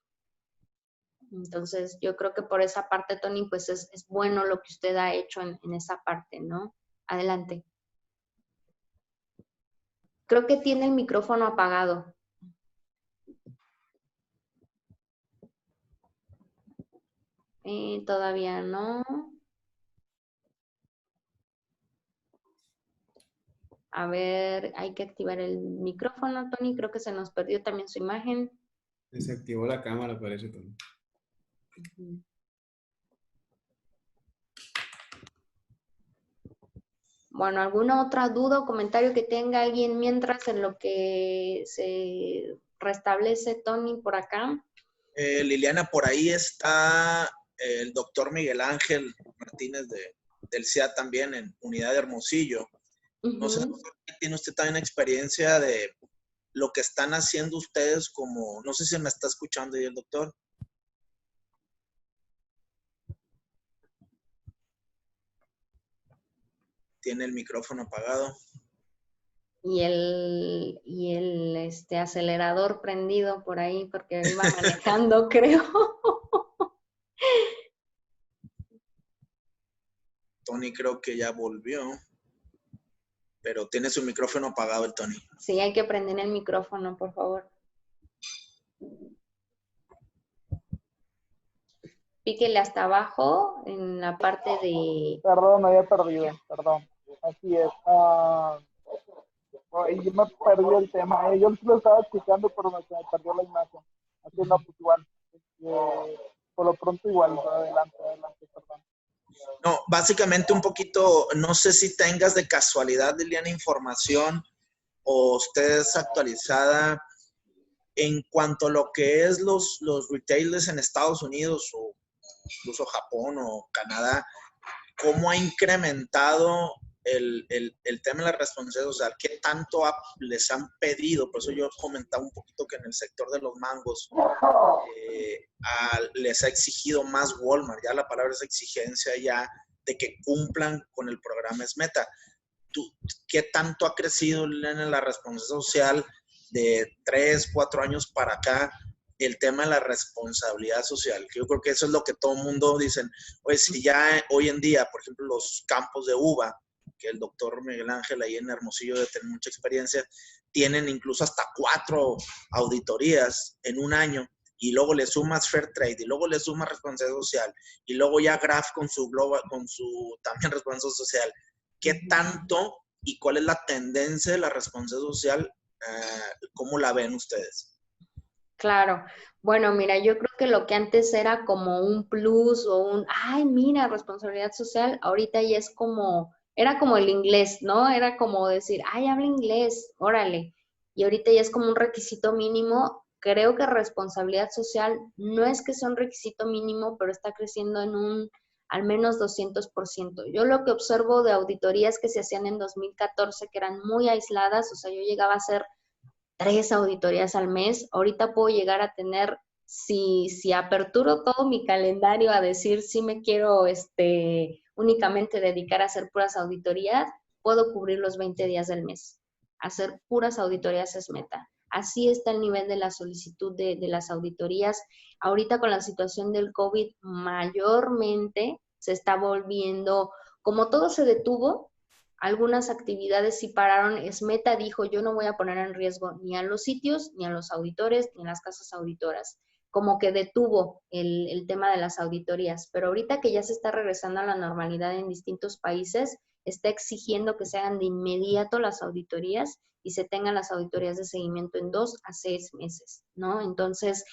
Entonces, yo creo que por esa parte, Tony, pues es bueno lo que usted ha hecho en esa parte, ¿no? Adelante. Creo que tiene el micrófono apagado. Todavía no. A ver, hay que activar el micrófono, Tony. Creo que se nos perdió también su imagen. Desactivó la cámara, parece, Tony. Bueno, ¿alguna otra duda o comentario que tenga alguien mientras en lo que se restablece Tony por acá? Liliana, por ahí está el doctor Miguel Ángel Martínez del CIA también en Unidad de Hermosillo. No sé, doctor, ¿tiene usted también experiencia de lo que están haciendo ustedes como, no sé si me está escuchando ahí el doctor? Tiene el micrófono apagado. Y el acelerador prendido por ahí porque iba manejando, creo. Tony creo que ya volvió, pero tiene su micrófono apagado el Tony. Sí, hay que prender el micrófono, por favor. Píquele hasta abajo en la parte de... Perdón, me había perdido, perdón. Así es. Y yo me perdí el tema. Yo lo estaba escuchando, pero me perdió la imagen. Así no, pues igual. Por lo pronto igual, adelante, perdón. No, básicamente un poquito, no sé si tengas de casualidad, Liliana, información o ustedes actualizada en cuanto a lo que es los retailers en Estados Unidos o incluso Japón o Canadá, ¿cómo ha incrementado el tema de la responsabilidad social? ¿Qué tanto les han pedido? Por eso yo comentaba un poquito que en el sector de los mangos les ha exigido más Walmart, ya la palabra es exigencia ya de que cumplan con el programa SMETA. ¿Qué tanto ha crecido en la responsabilidad social de 3, 4 años para acá el tema de la responsabilidad social? Yo creo que eso es lo que todo el mundo dice. Oye, si ya hoy en día, por ejemplo, los campos de uva, que el doctor Miguel Ángel ahí en Hermosillo debe tener mucha experiencia, tienen incluso hasta 4 auditorías en un año, y luego le sumas Fair Trade, y luego le sumas responsabilidad social, y luego ya Graf con su también responsabilidad social. ¿Qué tanto y cuál es la tendencia de la responsabilidad social? ¿Cómo la ven ustedes? Claro. Bueno, mira, yo creo que lo que antes era como un plus o ay, mira, responsabilidad social, ahorita ya es como, era como el inglés, ¿no? Era como decir, ay, habla inglés, órale. Y ahorita ya es como un requisito mínimo. Creo que responsabilidad social no es que sea un requisito mínimo, pero está creciendo en al menos 200%. Yo lo que observo de auditorías que se hacían en 2014, que eran muy aisladas, o sea, yo llegaba a hacer 3 auditorías al mes. Ahorita puedo llegar a tener, si aperturo todo mi calendario a decir si me quiero únicamente dedicar a hacer puras auditorías, puedo cubrir los 20 días del mes. Hacer puras auditorías es meta. Así está el nivel de la solicitud de las auditorías. Ahorita con la situación del COVID, mayormente se está volviendo, como todo se detuvo, algunas actividades sí pararon. Meta dijo, yo no voy a poner en riesgo ni a los sitios, ni a los auditores, ni a las casas auditoras. Como que detuvo el tema de las auditorías. Pero ahorita que ya se está regresando a la normalidad en distintos países, está exigiendo que se hagan de inmediato las auditorías y se tengan las auditorías de seguimiento en 2 a 6 meses, ¿no? Entonces,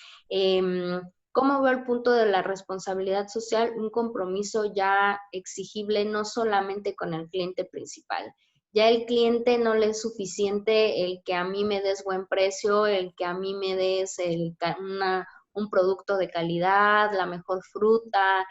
¿cómo veo el punto de la responsabilidad social? Un compromiso ya exigible no solamente con el cliente principal. Ya el cliente no le es suficiente el que a mí me des buen precio, el que a mí me des un producto de calidad, la mejor fruta,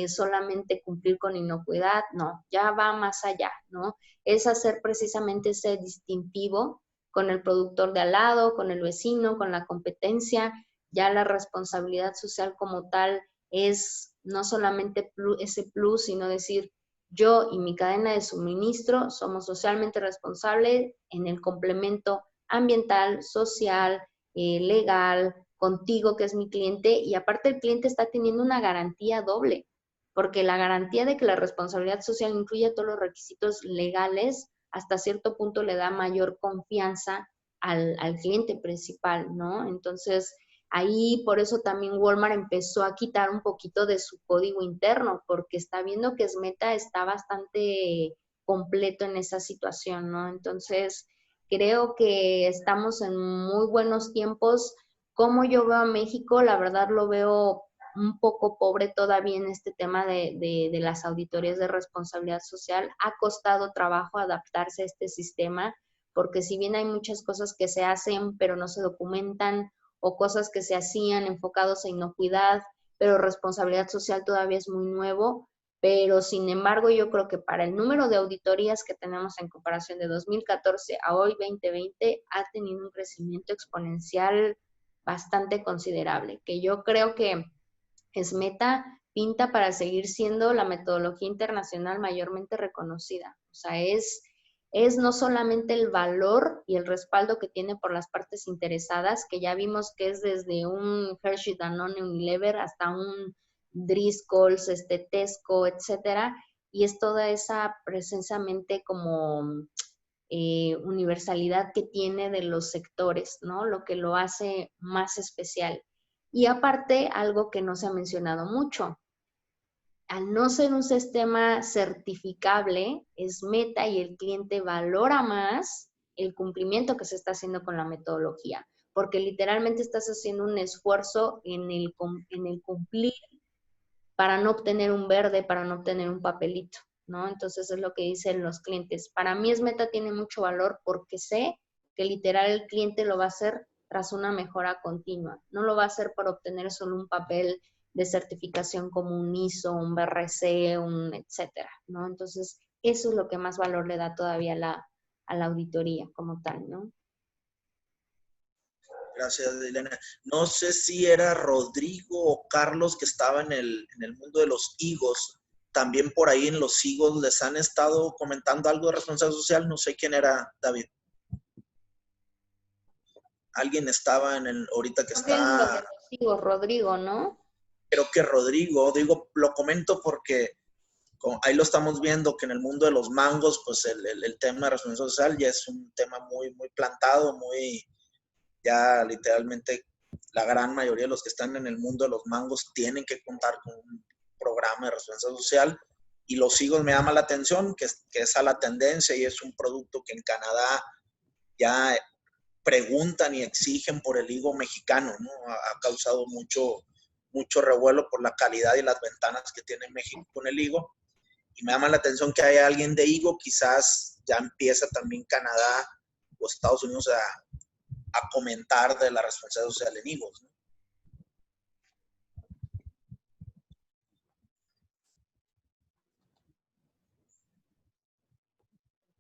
solamente cumplir con inocuidad. No, ya va más allá, ¿no? Es hacer precisamente ese distintivo con el productor de al lado, con el vecino, con la competencia. Ya la responsabilidad social como tal es no solamente ese plus, sino decir, yo y mi cadena de suministro somos socialmente responsables en el complemento ambiental, social, legal, contigo que es mi cliente, y aparte el cliente está teniendo una garantía doble, porque la garantía de que la responsabilidad social incluye todos los requisitos legales, hasta cierto punto le da mayor confianza al cliente principal, ¿no? Entonces, ahí por eso también Walmart empezó a quitar un poquito de su código interno, porque está viendo que Smeta está bastante completo en esa situación, ¿no? Entonces, creo que estamos en muy buenos tiempos. Como yo veo a México, la verdad lo veo un poco pobre todavía en este tema de las auditorías de responsabilidad social. Ha costado trabajo adaptarse a este sistema, porque si bien hay muchas cosas que se hacen, pero no se documentan, o cosas que se hacían enfocados a inocuidad, pero responsabilidad social todavía es muy nuevo. Pero sin embargo, yo creo que para el número de auditorías que tenemos en comparación de 2014 a hoy 2020, ha tenido un crecimiento exponencial bastante considerable, que yo creo que Smeta pinta para seguir siendo la metodología internacional mayormente reconocida. O sea, es no solamente el valor y el respaldo que tiene por las partes interesadas, que ya vimos que es desde un Hershey, Danone, Unilever hasta un Driscoll's, Tesco, etcétera, y es toda esa precisamente como universalidad que tiene de los sectores, ¿no? Lo que lo hace más especial. Y aparte, algo que no se ha mencionado mucho, al no ser un sistema certificable, Smeta y el cliente valora más el cumplimiento que se está haciendo con la metodología, porque literalmente estás haciendo un esfuerzo en el cumplir para no obtener un verde, para no obtener un papelito, ¿no? Entonces es lo que dicen los clientes. Para mí Smeta tiene mucho valor porque sé que literal el cliente lo va a hacer tras una mejora continua. No lo va a hacer para obtener solo un papel de certificación como un ISO, un BRC, un etcétera, ¿no? Entonces eso es lo que más valor le da todavía a la auditoría como tal, ¿no? Gracias, Elena. No sé si era Rodrigo o Carlos que estaba en el mundo de los higos. También por ahí en los higos les han estado comentando algo de responsabilidad social. No sé quién era, David. Alguien estaba en el, ahorita que está... Rodrigo, ¿no? Creo que Rodrigo, digo, lo comento porque ahí lo estamos viendo que en el mundo de los mangos, pues el tema de responsabilidad social ya es un tema muy, muy plantado, muy... Ya literalmente la gran mayoría de los que están en el mundo de los mangos tienen que contar con un programa de responsabilidad social, y los higos me llama la atención que es a la tendencia, y es un producto que en Canadá ya preguntan y exigen por el higo mexicano, ¿no? Ha causado mucho revuelo por la calidad y las ventanas que tiene México con el higo, y me llama la atención que haya alguien de higo. Quizás ya empieza también Canadá o Estados Unidos a comentar de la responsabilidad social en higos, ¿no?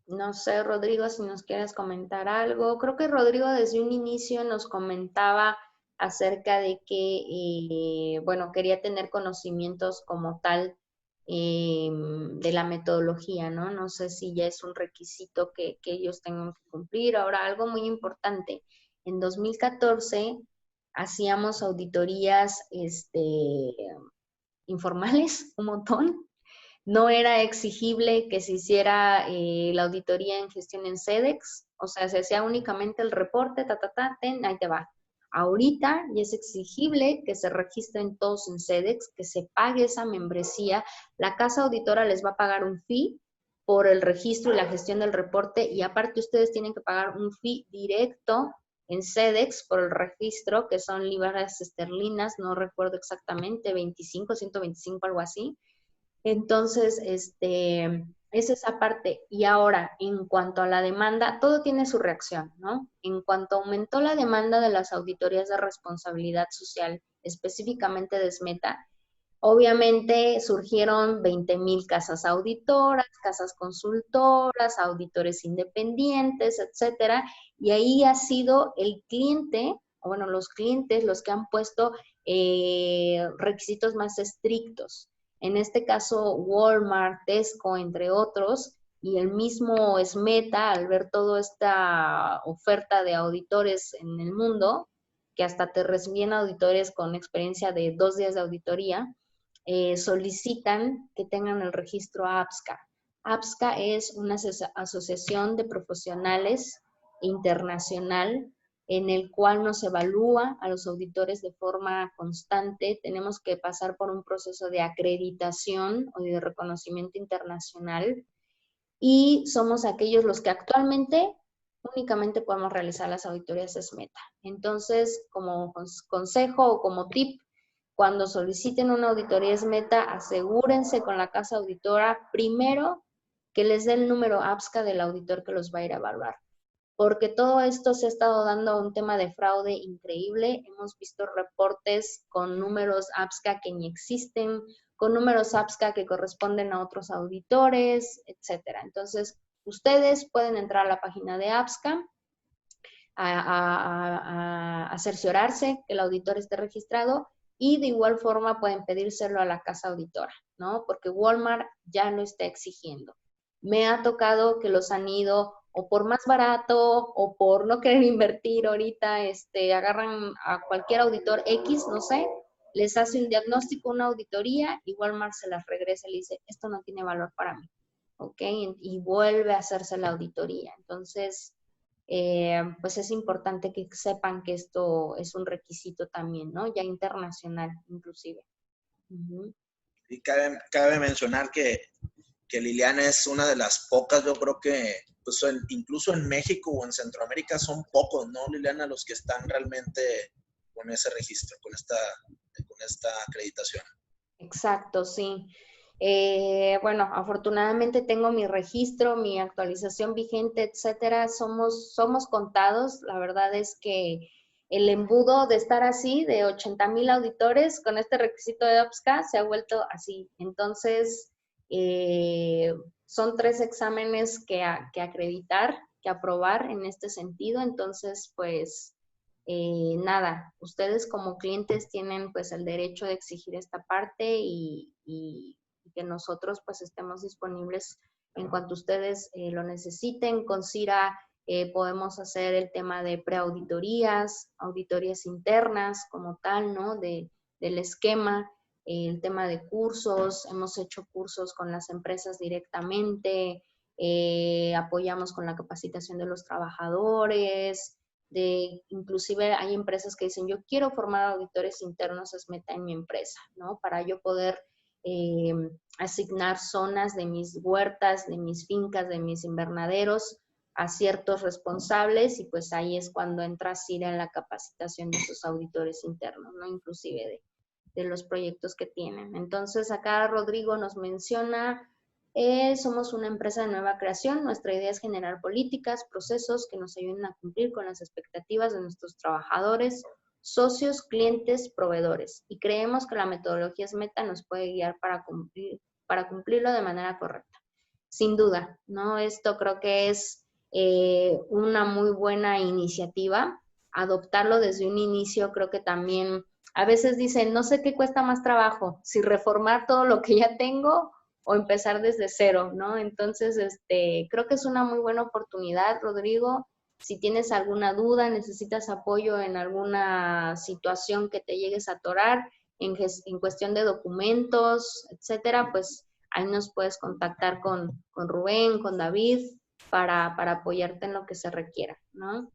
No sé, Rodrigo, si nos quieres comentar algo. Creo que Rodrigo desde un inicio nos comentaba acerca de que, bueno, quería tener conocimientos como tal de la metodología, ¿no? No sé si ya es un requisito que ellos tengan que cumplir. Ahora, algo muy importante, en 2014 hacíamos auditorías informales, un montón. No era exigible que se hiciera la auditoría en gestión en SEDEX, o sea, se hacía únicamente el reporte, ahí te va. Ahorita ya es exigible que se registren todos en SEDEX, que se pague esa membresía. La casa auditora les va a pagar un fee por el registro y la gestión del reporte, y aparte ustedes tienen que pagar un fee directo en SEDEX por el registro, que son libras esterlinas, no recuerdo exactamente, 25, 125, algo así. Entonces, es esa parte. Y ahora, en cuanto a la demanda, todo tiene su reacción, ¿no? En cuanto aumentó la demanda de las auditorías de responsabilidad social, específicamente de SMETA, obviamente surgieron 20,000 casas auditoras, casas consultoras, auditores independientes, etcétera, y ahí ha sido el cliente, o bueno, los clientes los que han puesto requisitos más estrictos. En este caso, Walmart, Tesco, entre otros, y el mismo SMETA, al ver toda esta oferta de auditores en el mundo, que hasta te reciben auditores con experiencia de 2 días de auditoría, solicitan que tengan el registro APSCA. APSCA es una asociación de profesionales internacional en el cual nos evalúa a los auditores de forma constante. Tenemos que pasar por un proceso de acreditación o de reconocimiento internacional, y somos aquellos los que actualmente únicamente podemos realizar las auditorías SMETA. Entonces, como consejo o como tip, cuando soliciten una auditoría SMETA, asegúrense con la casa auditora primero que les dé el número APSCA del auditor que los va a ir a evaluar, porque todo esto se ha estado dando un tema de fraude increíble. Hemos visto reportes con números APSCA que ni existen, con números APSCA que corresponden a otros auditores, etcétera. Entonces, ustedes pueden entrar a la página de APSCA, a cerciorarse que el auditor esté registrado, y de igual forma pueden pedírselo a la casa auditora, ¿no? Porque Walmart ya lo está exigiendo. Me ha tocado que los han ido o por más barato o por no querer invertir ahorita, agarran a cualquier auditor X, no sé, les hace un diagnóstico, una auditoría, y Walmart se las regresa y le dice, esto no tiene valor para mí, ¿ok? Y vuelve a hacerse la auditoría. Entonces, pues es importante que sepan que esto es un requisito también, ¿no? Ya internacional, inclusive. Uh-huh. Y cabe mencionar que Liliana es una de las pocas, yo creo que pues, incluso en México o en Centroamérica son pocos, ¿no, Liliana? Los que están realmente con ese registro, con esta acreditación. Exacto, sí. Bueno, afortunadamente tengo mi registro, mi actualización vigente, etcétera. Somos contados. La verdad es que el embudo de estar así, de 80,000 auditores, con este requisito de APSCA, se ha vuelto así. Entonces, son 3 exámenes que acreditar, que aprobar en este sentido. Entonces, pues, nada, ustedes como clientes tienen pues el derecho de exigir esta parte, y que nosotros pues estemos disponibles en cuanto ustedes lo necesiten. Con CIRA podemos hacer el tema de preauditorías, auditorías internas como tal, ¿no? Del esquema, el tema de cursos, hemos hecho cursos con las empresas directamente, apoyamos con la capacitación de los trabajadores, inclusive hay empresas que dicen, yo quiero formar auditores internos SMETA en mi empresa, ¿no? Para yo poder asignar zonas de mis huertas, de mis fincas, de mis invernaderos a ciertos responsables, y pues ahí es cuando entra CIRA en la capacitación de esos auditores internos, ¿no? Inclusive de los proyectos que tienen. Entonces acá Rodrigo nos menciona, somos una empresa de nueva creación. Nuestra idea es generar políticas, procesos que nos ayuden a cumplir con las expectativas de nuestros trabajadores, socios, clientes, proveedores. Y creemos que la metodología SMETA nos puede guiar para cumplirlo de manera correcta. Sin duda, ¿no? Esto creo que es una muy buena iniciativa. Adoptarlo desde un inicio, creo que también, a veces dicen, no sé qué cuesta más trabajo, si reformar todo lo que ya tengo o empezar desde cero, ¿no? Entonces, creo que es una muy buena oportunidad, Rodrigo. Si tienes alguna duda, necesitas apoyo en alguna situación que te llegues a atorar, en cuestión de documentos, etcétera, pues ahí nos puedes contactar con Rubén, con David, para apoyarte en lo que se requiera, ¿no?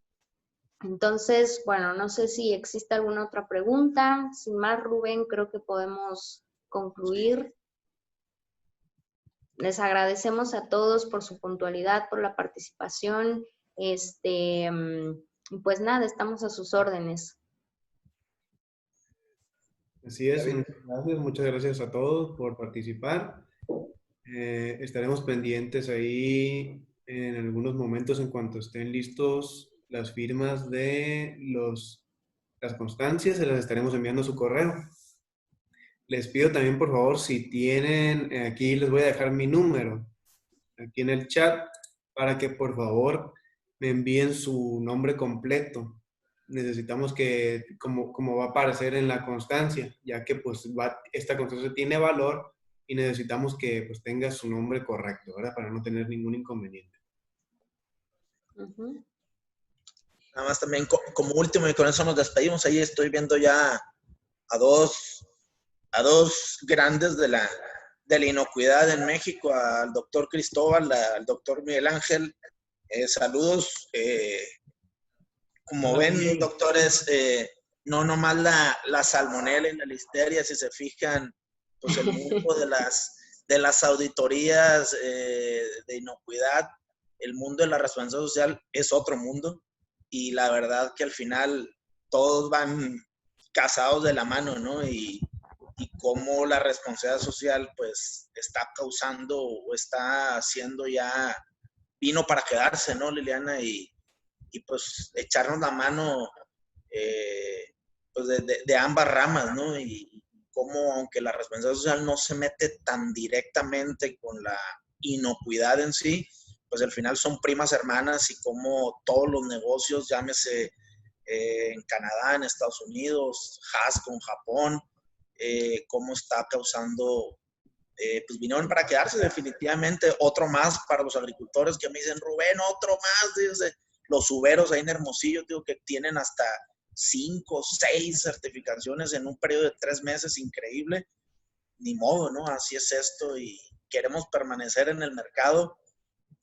Entonces, bueno, no sé si existe alguna otra pregunta. Sin más, Rubén, creo que podemos concluir. Les agradecemos a todos por su puntualidad, por la participación. Pues nada, estamos a sus órdenes. Así es, muchas gracias a todos por participar. Estaremos pendientes ahí en algunos momentos en cuanto estén listos las firmas de las constancias, se las estaremos enviando a su correo. Les pido también, por favor, si tienen, aquí les voy a dejar mi número, aquí en el chat, para que por favor me envíen su nombre completo. Necesitamos que, como va a aparecer en la constancia, ya que pues esta constancia tiene valor y necesitamos que pues tenga su nombre correcto, ¿verdad? Para no tener ningún inconveniente. Uh-huh. Nada más también como último, y con eso nos despedimos, ahí estoy viendo ya a dos grandes de la inocuidad en México, al doctor Cristóbal, al doctor Miguel Ángel. Saludos. Como ven, doctores, no nomás la salmonela y la listeria, si se fijan, pues el mundo de las auditorías de inocuidad, el mundo de la responsabilidad social es otro mundo, y la verdad que al final todos van casados de la mano, ¿no? Y cómo la responsabilidad social pues está causando o está haciendo ya, vino para quedarse, ¿no, Liliana? Y pues echarnos la mano pues de ambas ramas, ¿no? Y cómo, aunque la responsabilidad social no se mete tan directamente con la inocuidad en sí, pues al final son primas hermanas, y cómo todos los negocios, llámese en Canadá, en Estados Unidos, Haas con Japón, cómo está causando, pues vinieron para quedarse definitivamente. Otro más para los agricultores que me dicen, Rubén, otro más, dice, los uberos ahí en Hermosillo, digo, que tienen hasta 5, 6 certificaciones en un periodo de 3 meses, increíble. Ni modo, ¿no? Así es esto, y queremos permanecer en el mercado,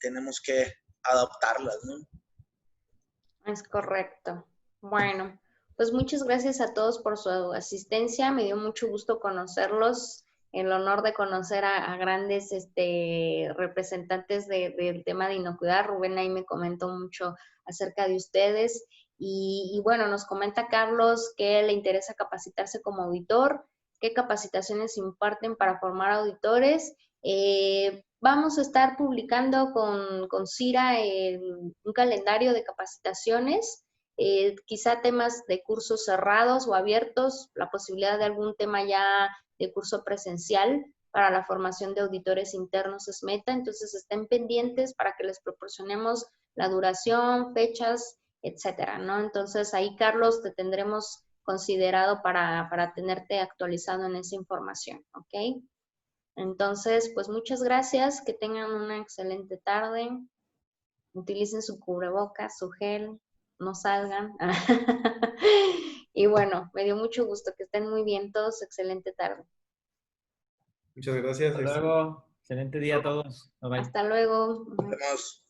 tenemos que adaptarlas, ¿no? Es correcto. Bueno, pues muchas gracias a todos por su asistencia. Me dio mucho gusto conocerlos, el honor de conocer a grandes representantes del tema de inocuidad. Rubén ahí me comentó mucho acerca de ustedes. Y bueno, nos comenta Carlos que le interesa capacitarse como auditor, qué capacitaciones imparten para formar auditores. Vamos a estar publicando con Cira un calendario de capacitaciones, quizá temas de cursos cerrados o abiertos, la posibilidad de algún tema ya de curso presencial para la formación de auditores internos SMETA. Entonces estén pendientes para que les proporcionemos la duración, fechas, etcétera, ¿no? Entonces ahí, Carlos, te tendremos considerado para tenerte actualizado en esa información, ¿ok? Entonces, pues muchas gracias, que tengan una excelente tarde, utilicen su cubrebocas, su gel, no salgan. Y bueno, me dio mucho gusto, que estén muy bien todos, excelente tarde. Muchas gracias. Hasta luego, excelente día a todos. Bye bye. Hasta luego. Nos vemos.